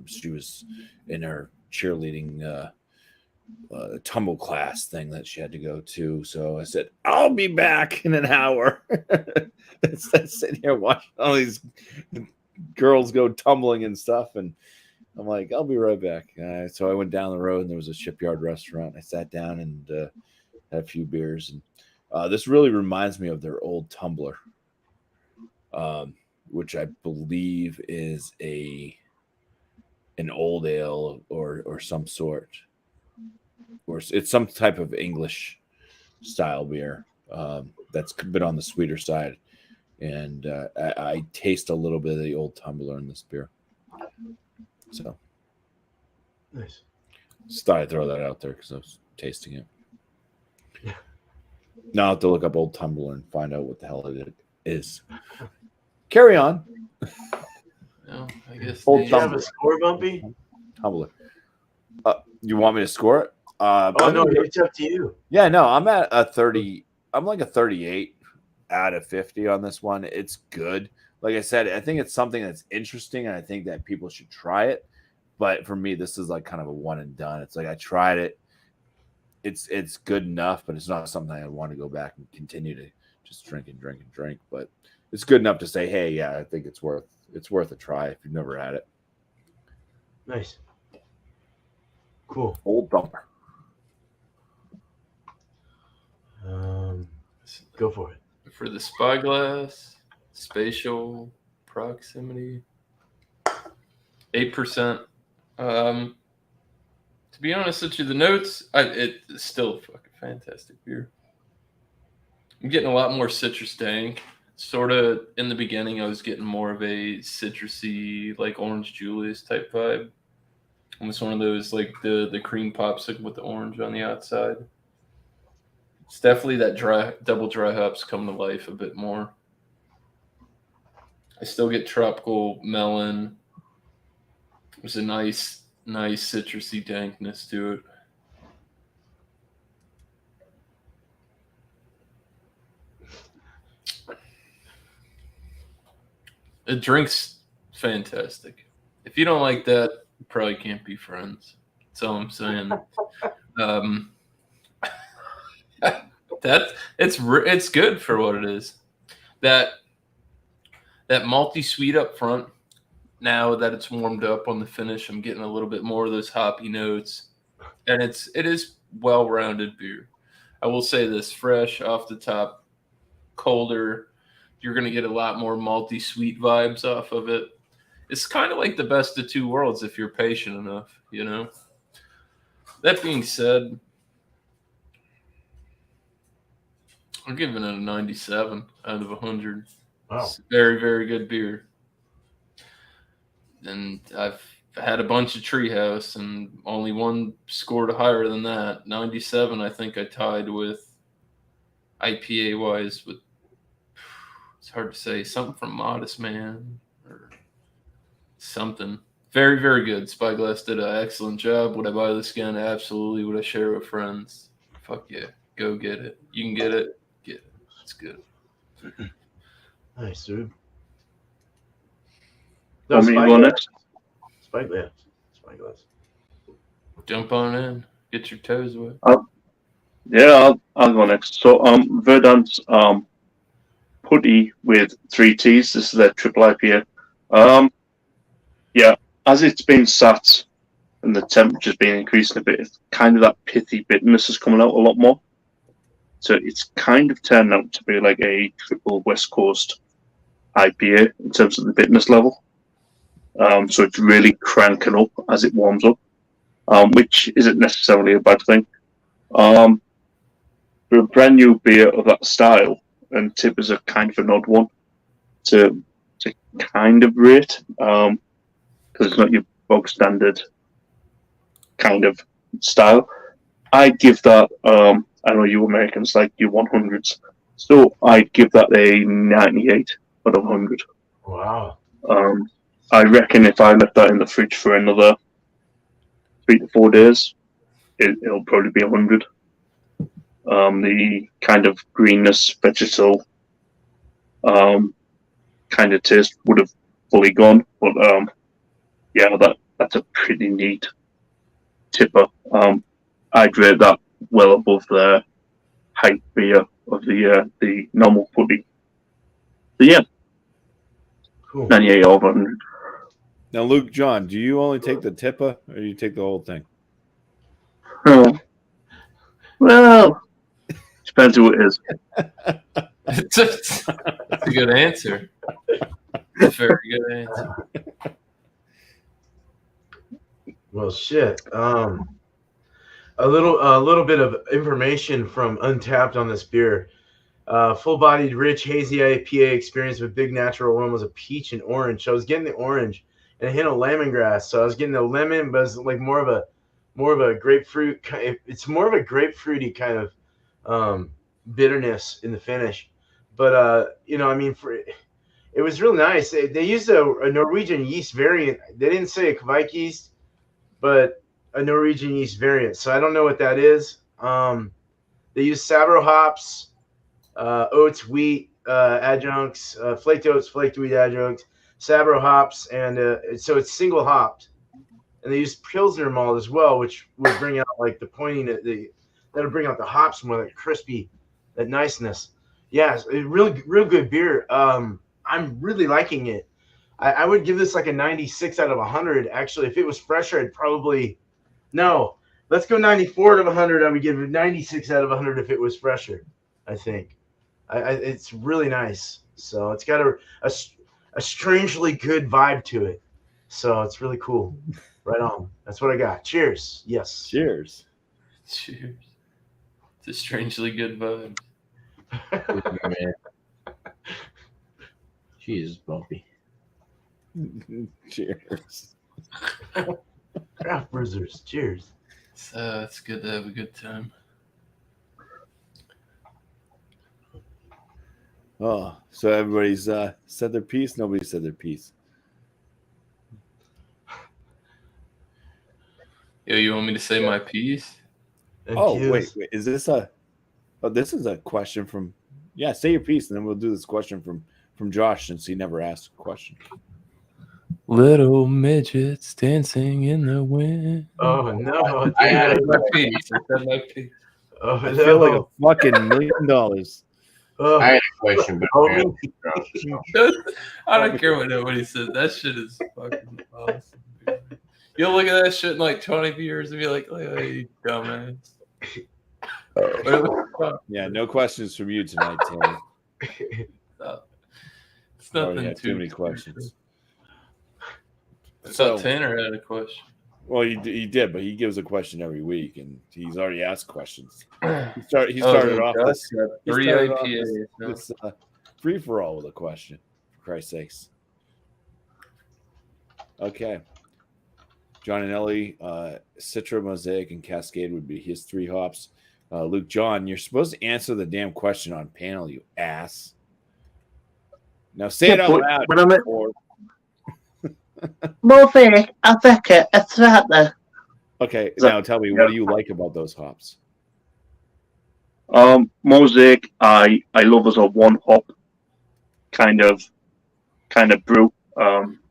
She was in her cheerleading tumble class thing that she had to go to. So I said, I'll be back in an hour. Instead of sitting here watching all these girls go tumbling and stuff. And I'm like, I'll be right back. So I went down the road and there was a shipyard restaurant. I sat down and had a few beers. And this really reminds me of their old tumbler, which I believe is an old ale or some sort. Or it's some type of English style beer that's been on the sweeter side, and I taste a little bit of the old tumbler in this beer. So, Nice. just thought I'd throw that out there because I was tasting it. Now I have to look up old tumbler and find out what the hell it is. Carry on. No, I guess Old Do you have tumbler. a score, Bumpy? Tumbler. You want me to score it? Oh no, it's up to you. Yeah, no, I'm at a 30. I'm like a 38 out of 50 on this one. It's good. Like I said, I think it's something that's interesting, and I think that people should try it. But for me, this is like kind of a one and done. It's like I tried it. It's good enough, but it's not something I want to go back and continue to just drink and drink and drink. But it's good enough to say, hey, yeah, I think it's worth a try if you've never had it. Nice. Cool. Old Thumper. Go for it. For the spyglass, spatial proximity, 8%. To be honest with you, the notes, it's still a fucking fantastic beer. I'm getting a lot more citrus dank. Sort of in the beginning, I was getting more of a citrusy, like Orange Julius type vibe. Almost one of those, like the cream popsicle with the orange on the outside. It's definitely that double dry hops come to life a bit more. I still get tropical melon. There's a nice citrusy dankness to it. The drink's fantastic. If you don't like that, you probably can't be friends. That's all I'm saying. It's good for what it is. That malty sweet up front. Now that it's warmed up on the finish, I'm getting a little bit more of those hoppy notes, and it is well-rounded beer. I will say this: fresh off the top, colder. You're going to get a lot more malty sweet vibes off of it. It's kind of like the best of two worlds if you're patient enough, you know. That being said, I'm giving it a 97 out of 100. Wow. It's very, very good beer. And I've had a bunch of Treehouse, and only one scored higher than that. 97, I think I tied with IPA-wise with, it's hard to say, something from Modest Man or something. Very, very good. Spyglass did an excellent job. Would I buy this again? Absolutely. Would I share it with friends? Fuck yeah. Go get it. You can get it. Get it. It's good. Nice, dude. Want me to go next? Spyglass. Jump on in. Get your toes wet. Yeah, I'll go next. So, Verdant's putty with 3 T's. This is their triple IPA. Yeah, as it's been sat and the temperature's been increasing a bit, it's kind of that pithy bitterness is coming out a lot more. So it's kind of turned out to be like a triple West Coast IPA in terms of the bitterness level. So it's really cranking up as it warms up, which isn't necessarily a bad thing. For a brand new beer of that style, and Tip is a kind of an odd one to kind of rate, because it's not your bog standard kind of style. I'd give that, I know you Americans like your 100s, so I'd give that a 98 out of 100. Wow. I reckon if I left that in the fridge for another 3 to 4 days, it'll probably be 100. The kind of greenness, vegetal kind of taste would have fully gone, but yeah, that's a pretty neat tipper. I'd rate that well above the hype beer of the normal putty. So yeah, Cool. 98 over 100. Now, Luke, John, do you only take the tipper or you take the whole thing? Oh. Well, depends who it is. That's a good answer. That's a very good answer. Well, shit. A little bit of information from Untapped on this beer. Full-bodied, rich, hazy IPA experience with big natural aromas of peach and orange. So I was getting the orange and a hint of lemongrass. So I was getting the lemon, but it's like more of a grapefruit. It's more of a grapefruity kind of bitterness in the finish. But I mean, it was real nice. They used a Norwegian yeast variant. They didn't say a Kvike yeast, but a Norwegian yeast variant. So I don't know what that is. They use Sabro hops, oats, wheat adjuncts, flaked oats, flaked wheat adjuncts, Sabro hops, and so it's single hopped. And they use Pilsner malt as well, which would bring out like the pointing that'll bring out the hops more, that crispy, that niceness. Yeah, it's real good beer. I'm really liking it. I would give this like a 96 out of 100. Actually, if it was fresher, I'd probably no. Let's go 94 out of 100. I would give it 96 out of 100 if it was fresher. I think it's really nice. So it's got a strangely good vibe to it. So it's really cool. Right on. That's what I got. Cheers. Yes. Cheers. Cheers. It's a strangely good vibe. Man. Jesus, Bumpy. Cheers. Craft Bruisers. Cheers. It's good to have a good time. Oh, so everybody's said their piece. Nobody said their piece. Yo, you want me to say my piece? And Oh, Q's. wait. Is this a? Oh, this is a question from. Yeah, say your piece, and then we'll do this question from from Josh since he never asked a question. Little midgets dancing in the wind. Oh no! I had I a said my piece. I said my piece. Oh I no! feel like a fucking $1 million. Oh, I had a question, but oh, apparently it's drunk, so. I don't care what nobody says. That shit is fucking awesome. Dude. You'll look at that shit in like 20 years and be like, oh, you dumbass. But it was fun. Yeah, no questions from you tonight, Tanner. It's Already nothing had too many questions. I thought So, Tanner had a question. well, he did, but he gives a question every week, and he's already asked questions. He Oh, started off Gus got he 3 started off IPAs. this free for all with a question. For Christ's sakes. Okay. John and Ellie, Citra, Mosaic, and Cascade would be his 3 hops. Luke, John, you're supposed to answer the damn question on panel, you ass. Now say it out loud. When I'm at Or... Mosaic, Azeka, Estrada. Okay, now tell me, what do you like about those hops? Mosaic, I love as a one hop kind of brew.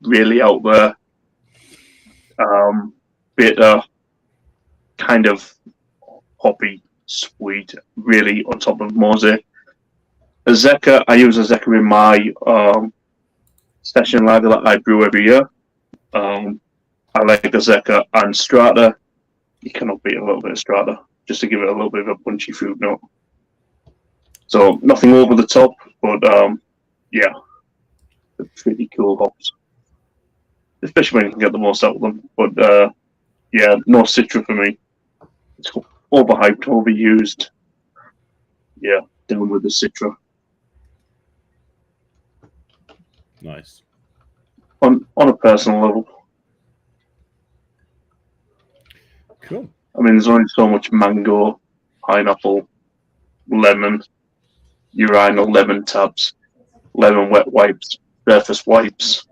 Really out there. Bitter, kind of hoppy, sweet, really on top of Mosaic. Azeka, I use Azeka in my session lager that I brew every year. I like Azeka and Strata. You cannot beat a little bit of Strata, just to give it a little bit of a punchy fruit note. So nothing over the top, but yeah, they're pretty cool hops. Especially when you can get the most out of them. But yeah, no Citra for me. It's overhyped, overused. Yeah, down with the Citra. Nice. On a personal level. Cool. I mean, there's only so much mango, pineapple, lemon, urinal, lemon tabs, lemon wet wipes, surface wipes.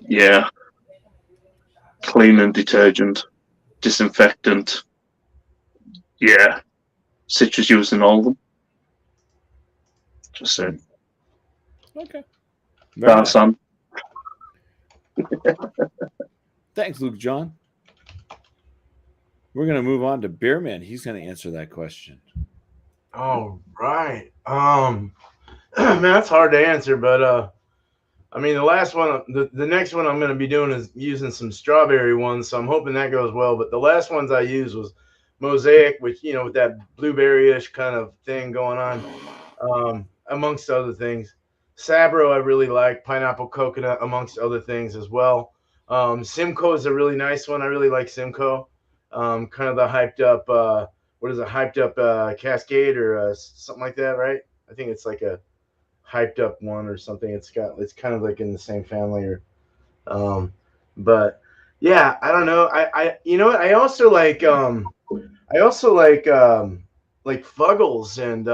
Yeah. Cleaning detergent, disinfectant. Yeah. Citrus used in all of them. Just saying. Okay. Very nice. Sam. Thanks, Luke John. We're going to move on to Beerman. He's going to answer that question. all right. Man, that's hard to answer, but I mean, the last one, the next one I'm going to be doing is using some strawberry ones, so I'm hoping that goes well. But the last ones I used was Mosaic, which, you know, with that blueberry-ish kind of thing going on, amongst other things. Sabro I really like, pineapple coconut, amongst other things as well. Simcoe is a really nice one. I really like Simcoe. Kind of the hyped up, what is it, hyped up Cascade or something like that, right? I think it's like a hyped up one or something. It's kind of like in the same family, or but yeah, I don't know. I you know what, I also like Fuggles, and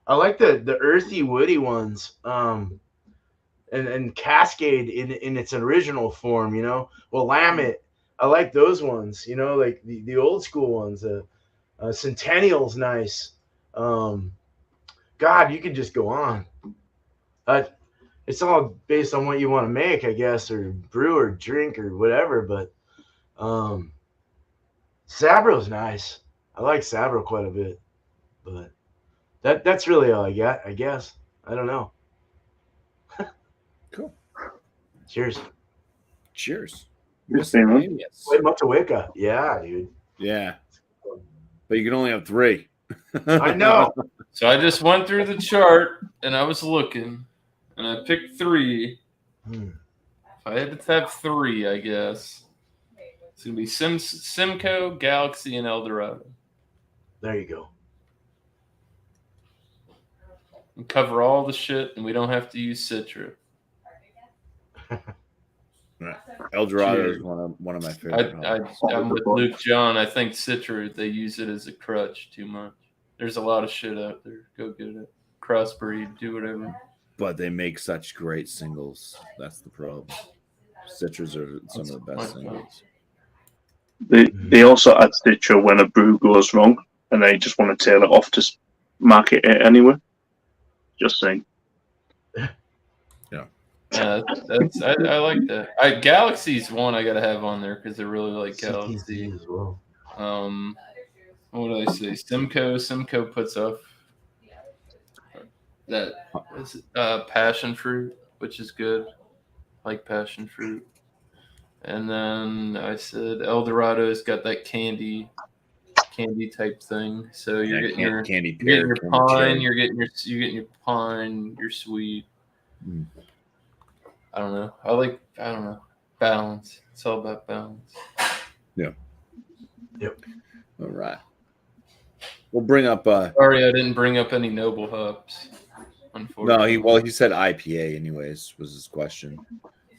I like the earthy woody ones, and Cascade in its original form, you know. Well, Willamette, I like those ones, you know, like the old school ones. Centennial's nice. God, you could just go on. It's all based on what you want to make, I guess, or brew or drink or whatever. But Sabro's nice. I like Sabro quite a bit. But that's really all I got, I guess. I don't know. Cool. Cheers. Cheers. Yes, Mr. man. Amius. Wait, Mutaweka. Yeah, dude. Yeah. But you can only have 3. I know. So I just went through the chart and I was looking and I picked 3. If I had to have 3, I guess it's gonna be Simcoe, Galaxy, and Eldorado. There you go. And cover all the shit, and we don't have to use Citra. Eldorado Cheers. is one of my favorite. I'm with Luke John. I think Citra, they use it as a crutch too much. There's a lot of shit out there. Go get it. Crossbreed, do whatever. But they make such great singles. That's the problem. Citras are some of the best singles. They also add Stitcher when a brew goes wrong, and they just want to tail it off to market it anyway. Just saying. Yeah, I like that. Galaxy's one I gotta have on there because I really like Galaxy. CTZ as well. What do I say? Simcoe puts up that passion fruit, which is good. Like passion fruit. And then I said Eldorado's got that candy type thing. So you're getting your candy you're getting pear, your candy pine, cherry. you're getting your pine, your sweet. Mm. I don't know. Balance. It's all about balance. Yep. All right. We'll bring up. Sorry, I didn't bring up any noble hops. Unfortunately. No, he said IPA. Anyways, was his question.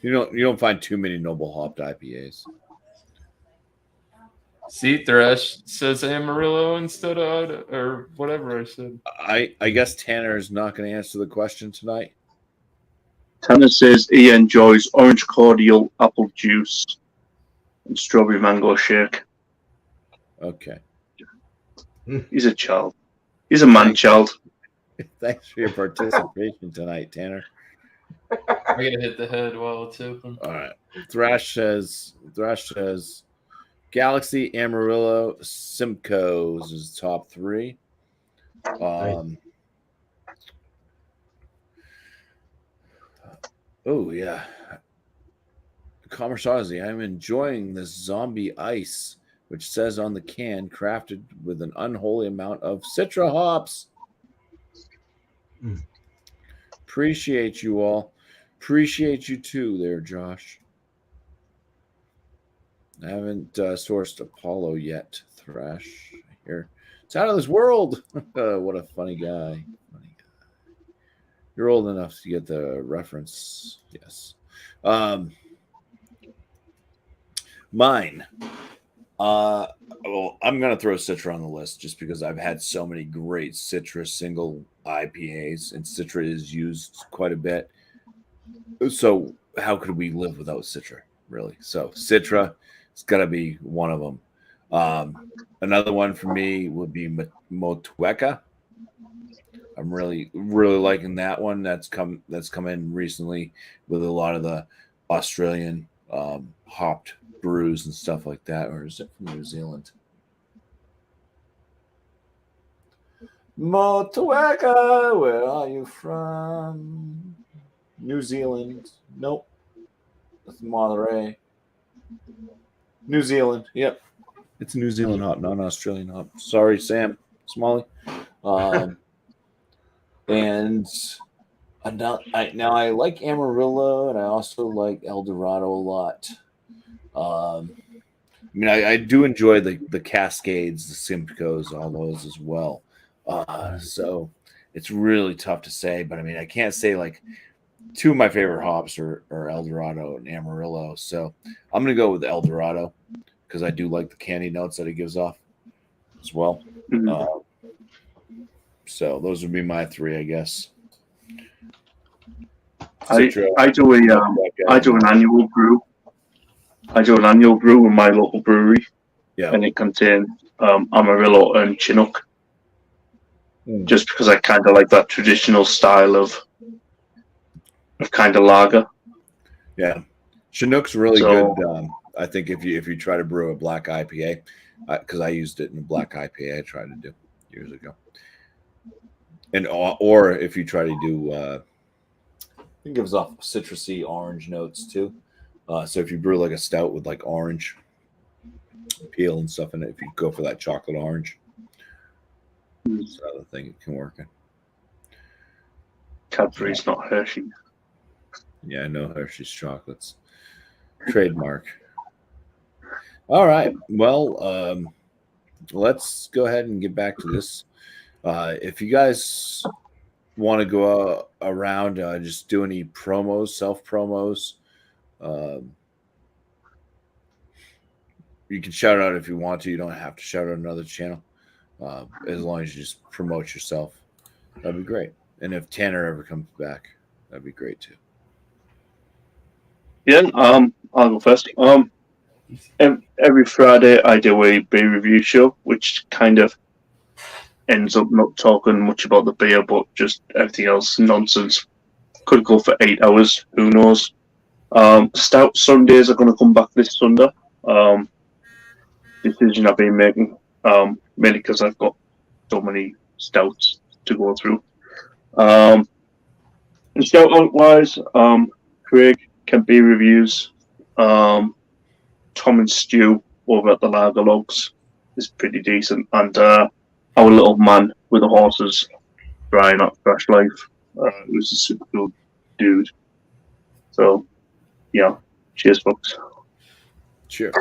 You don't find too many noble hopped IPAs. See, Thresh says Amarillo instead of or whatever I said. I guess Tanner is not going to answer the question tonight. Tanner says he enjoys orange cordial, apple juice, and strawberry mango shake. Okay. He's a child. He's a man child. Thanks for your participation tonight, Tanner. I gotta hit the head while it's open. All right. Thrash says Galaxy, Amarillo, Simcoe's is top 3. Oh yeah. Commerce Odyssey. I'm enjoying this zombie ice, which says on the can, crafted with an unholy amount of Citra hops. Appreciate you all. Appreciate you too there, Josh. I haven't sourced Apollo yet, Thrash. Here. It's out of this world. What a funny guy. You're old enough to get the reference. Yes. Mine. Well, I'm going to throw Citra on the list just because I've had so many great Citra single IPAs, and Citra is used quite a bit. So how could we live without Citra, really? So Citra, it's got to be one of them. Another one for me would be Motueka. I'm really liking that one. That's come in recently with a lot of the Australian hopped brews and stuff like that. Or is it from New Zealand? Motueka, where are you from? New Zealand. Nope. That's Monterey. New Zealand. Yep. It's New Zealand hop, not Australian hop. Sorry, Sam Smalley. And I like Amarillo, and I also like El Dorado a lot. I do enjoy the Cascades, the Simcoes, all those as well. So it's really tough to say, but I can't say like two of my favorite hops are El Dorado and Amarillo. So I'm gonna go with El Dorado because I do like the candy notes that it gives off as well. So those would be my 3, I guess. I do an annual brew. I do an annual brew in my local brewery, and it contains Amarillo and Chinook. Just because I kind of like that traditional style of kind of lager. Yeah, Chinook's really good. I think if you try to brew a black IPA, because I used it in a black IPA, I tried to do years ago, and or if you try to do, it gives off citrusy orange notes too. So if you brew like a stout with like orange peel and stuff in it, if you go for that chocolate orange, that's another thing it can work in. Cadbury's, not Hershey. Yeah, no Hershey's chocolates. Trademark. All right. Well, let's go ahead and get back to this. If you guys want to go around, just do any promos, self promos. You can shout out if you want to. You don't have to shout out another channel. As long as you just promote yourself, that'd be great. And if Tanner ever comes back, that'd be great too. Yeah, I'll go first. Every Friday I do a beer review show, which kind of ends up not talking much about the beer, but just everything else nonsense. Could go for 8 hours. Who knows? Stout Sundays are going to come back this Sunday. Decision I've been making, mainly because I've got so many stouts to go through. And stout wise, Craig can be reviews. Tom and Stu over at the Lager Logs is pretty decent, and our little man with the horses, Brian at Fresh Life, who's a super cool dude. So, yeah, cheers, folks. Cheers.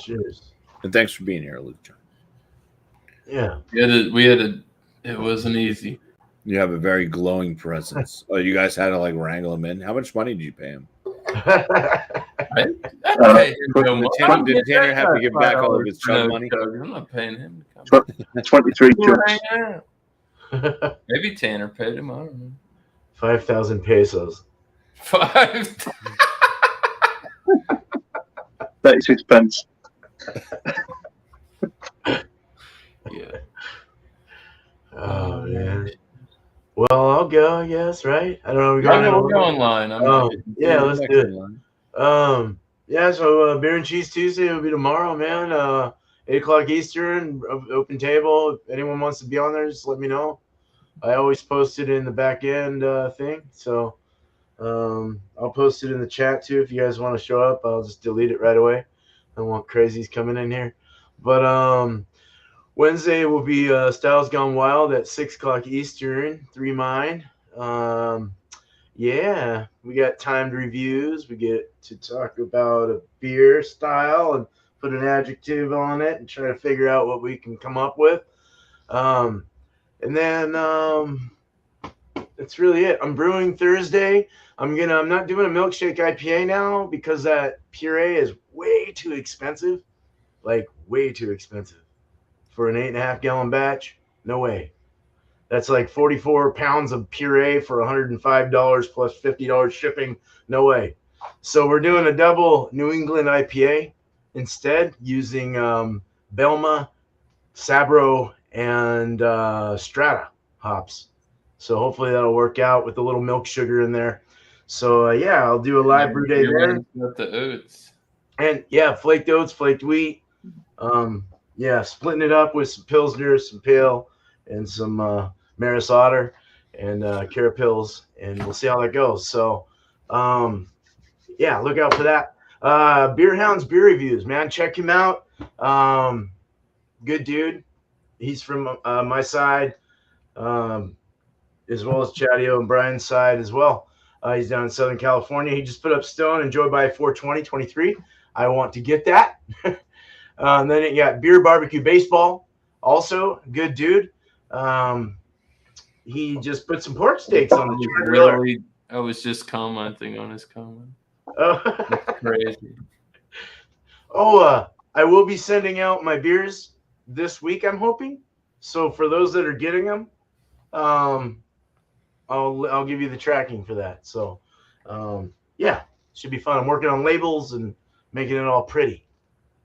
Cheers. And thanks for being here, Luke John. Yeah. It wasn't easy. You have a very glowing presence. Oh, you guys had to like wrangle him in. How much money did you pay him? I'd pay him no more. Did Tanner have to give back all of his chug No, money? Doug, I'm not paying him to come. 23 We'll jugs. hang out. Maybe Tanner paid him. I don't know. 5,000 pesos. 5. 36 pence. Yeah. Oh, man. Well, I'll go, I guess, right? I don't know. We'll go online. Yeah, let's Next do it. in line. Yeah, so Beer and Cheese Tuesday will be tomorrow, man. 8 o'clock Eastern, open table. If anyone wants to be on there, just let me know. I always post it in the back end thing. So I'll post it in the chat too. If you guys want to show up, I'll just delete it right away. I don't want crazies coming in here. But Wednesday will be Styles Gone Wild at 6 o'clock Eastern, 3 Mine. Yeah, we got timed reviews. We get to talk about a beer style and put an adjective on it and try to figure out what we can come up with. And then that's really it. I'm brewing Thursday. I'm not doing a milkshake IPA now because that puree is way too expensive. Like way too expensive. For an 8.5 gallon batch, no way. That's like 44 pounds of puree for $105 plus $50 shipping. No way. So we're doing a double New England IPA instead, using Belma, Sabro, and Strata hops. So hopefully that'll work out with a little milk sugar in there. So yeah, I'll do a live brew day there. With the oats. And yeah, flaked oats, flaked wheat. Yeah, splitting it up with some Pilsner, some Pale, and some Maris Otter and Carapils, and we'll see how that goes. So, yeah, look out for that. Beer Hounds Beer Reviews, man. Check him out. Good dude. He's from my side, as well as Chadio and Brian's side as well. He's down in Southern California. He just put up Stone, Enjoy by 42023. I want to get that. And then you got Beer Barbecue Baseball, also good dude. He just put some pork steaks on the Really, I was just commenting on his comment. That's crazy. I will be sending out my beers this week, I'm hoping. So for those that are getting them, I'll give you the tracking for that. So yeah, should be fun. I'm working on labels and making it all pretty.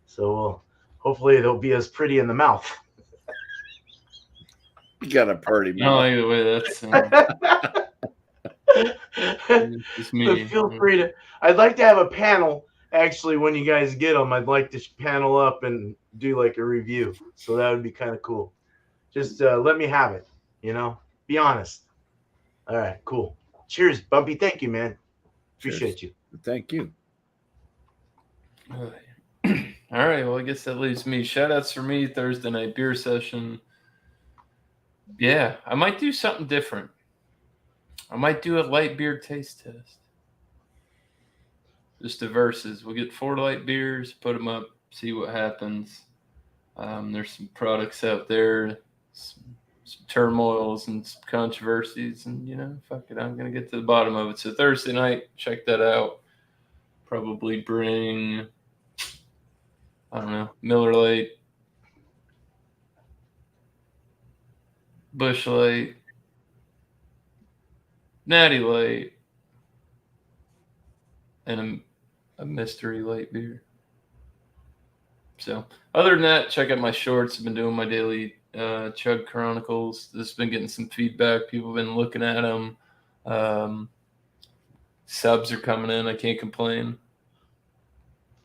So hopefully they'll be as pretty in the mouth. You got a pretty No, mouth. either way, that's just me. So feel free to. I'd like to have a panel. Actually, when you guys get them, I'd like to panel up and do like a review. So that would be kind of cool. Just let me have it. Be honest. All right, cool. Cheers, BuMpy. Thank you, man. Appreciate you. Thank you. All right, well, I guess that leaves me. Shout-outs for me, Thursday night beer session. Yeah, I might do something different. I might do a light beer taste test. Just a versus. We'll get 4 light beers, put them up, see what happens. There's some products out there, some turmoils and some controversies, and, fuck it, I'm going to get to the bottom of it. So Thursday night, check that out. Probably bring, I don't know, Miller Lite, Busch Light, Natty Light, and a mystery light beer. So other than that, check out my shorts. I've been doing my daily Chug Chronicles. This has been getting some feedback. People have been looking at them. Subs are coming in. I can't complain.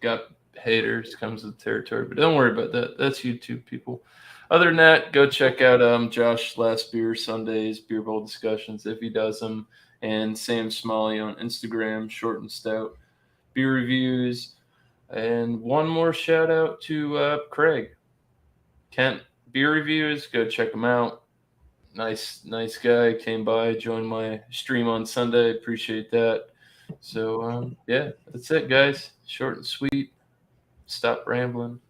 Got haters, comes with the territory, but don't worry about that. That's YouTube, people. Other than that, go check out Josh Last Beer Sundays, Beer Bowl discussions, if he does them, and Sam Smalley on Instagram, Short and Stout, beer reviews, and one more shout out to Craig, Kent Beer Reviews. Go check him out. Nice guy. Came by, joined my stream on Sunday. Appreciate that. So yeah, that's it, guys. Short and sweet. Stop rambling.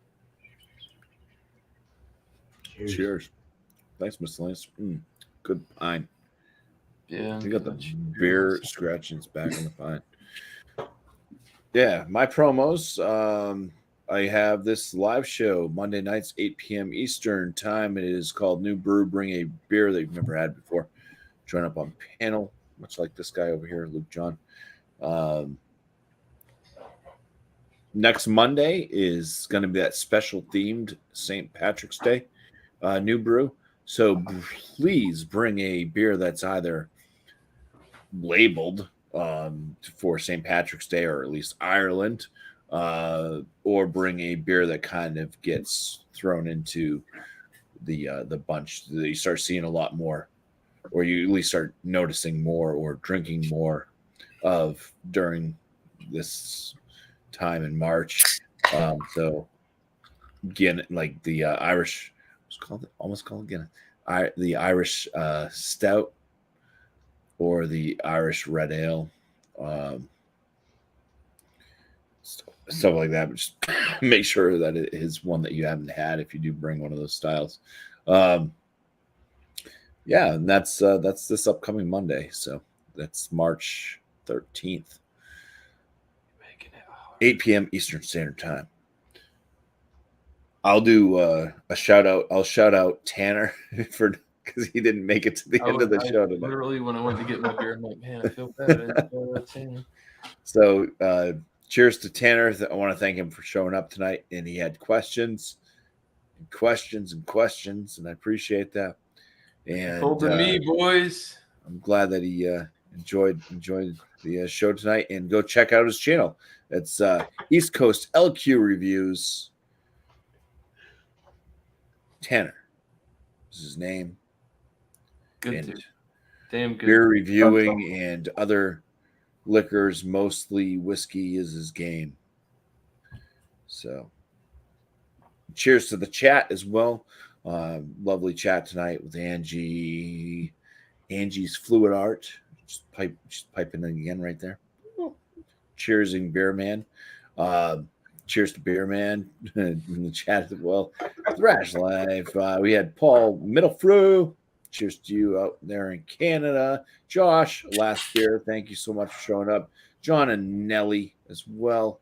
Cheers. Thanks, miscellaneous. Good pine. Yeah. You got the beer scratchings back on the pine. Yeah, my promos. I have this live show Monday nights, 8 p.m. Eastern time. It is called New Brew. Bring a beer that you've never had before. Join up on panel, much like this guy over here, Luke John. Next Monday is going to be that special themed St. Patrick's Day New Brew. So please bring a beer that's either labeled for St. Patrick's Day or at least Ireland, or bring a beer that kind of gets thrown into the bunch that you start seeing a lot more, or you at least start noticing more or drinking more of during this time in March. So again, like the Irish, almost called again, the Irish stout or the Irish red ale, stuff like that. But just make sure that it is one that you haven't had if you do bring one of those styles. Yeah, and that's this upcoming Monday. So that's March 13th, 8 p.m. Eastern Standard Time. I'll do a shout out. I'll shout out Tanner for because he didn't make it to the end of the show tonight. Literally, when I went to get my beer, I'm like, man, I feel bad. I didn't know that Tanner. So, cheers to Tanner. I want to thank him for showing up tonight, and he had questions, and I appreciate that. And Hold to me, boys. I'm glad that he enjoyed the show tonight. And go check out his channel. It's East Coast LQ Reviews. Tanner is his name. Good and dude. Damn good. Beer reviewing and other liquors, mostly whiskey, is his game. So, cheers to the chat as well. Lovely chat tonight with Angie. Angie's Fluid Art. Just piping in again right there. Cheersing Beer Man. Cheers to Beer Man in the chat as well. Thrash Life. We had Paul Middlefrew. Cheers to you out there in Canada. Josh, Last Beer. Thank you so much for showing up. John and Nelly as well.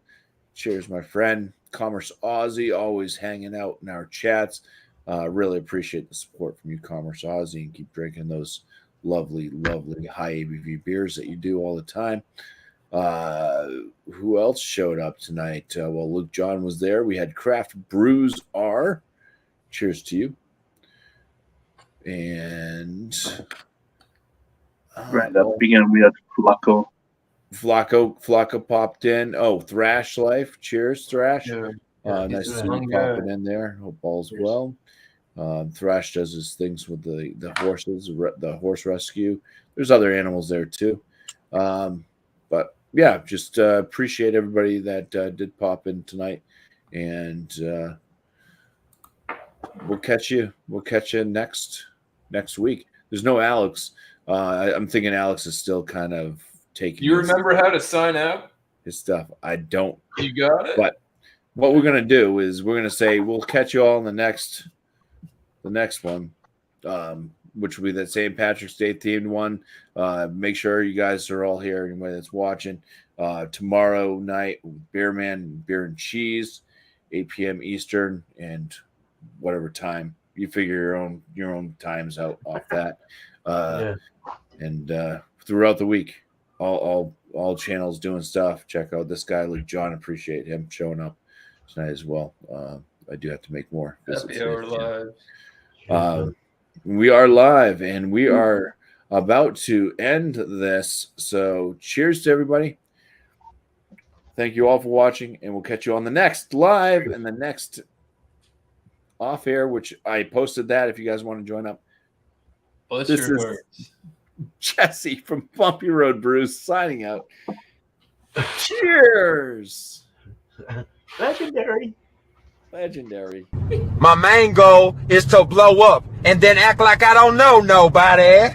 Cheers, my friend. Commerce Aussie, always hanging out in our chats. Really appreciate the support from you, Commerce Aussie, and keep drinking those lovely, lovely high ABV beers that you do all the time. Who else showed up tonight? Well, Luke John was there. We had Craft Brews R. Cheers to you. And right at the beginning, we had Flacco popped in. Oh, Thrash Life. Cheers, Thrash. Yeah. Nice to see you popping in there. Hope all's well. Thrash does his things with the horses, the horse rescue. There's other animals there too. But yeah, just appreciate everybody that did pop in tonight, and we'll catch you next week. There's no Alex. I'm thinking Alex is still kind of taking. You remember how to sign up? His stuff. I don't. You got it. But what we're gonna do is we're gonna say we'll catch you all in the next one, which will be that St. Patrick's Day themed one. Make sure you guys are all here. Anybody that's watching tomorrow night, Beer Man, Beer and Cheese, 8 p.m. Eastern, and whatever time you figure your own times out off that. And throughout the week, all channels doing stuff. Check out this guy, Luke John. Appreciate him showing up tonight as well. I do have to make more visits. Happy hour live. We are live, and we are about to end this. So cheers to everybody. Thank you all for watching, and we'll catch you on the next live and the next off air, which I posted that if you guys want to join up. Bless This your is words. Jesse from Bumpy Road Brews signing out. Cheers. Legendary. Legendary. My main goal is to blow up and then act like I don't know nobody.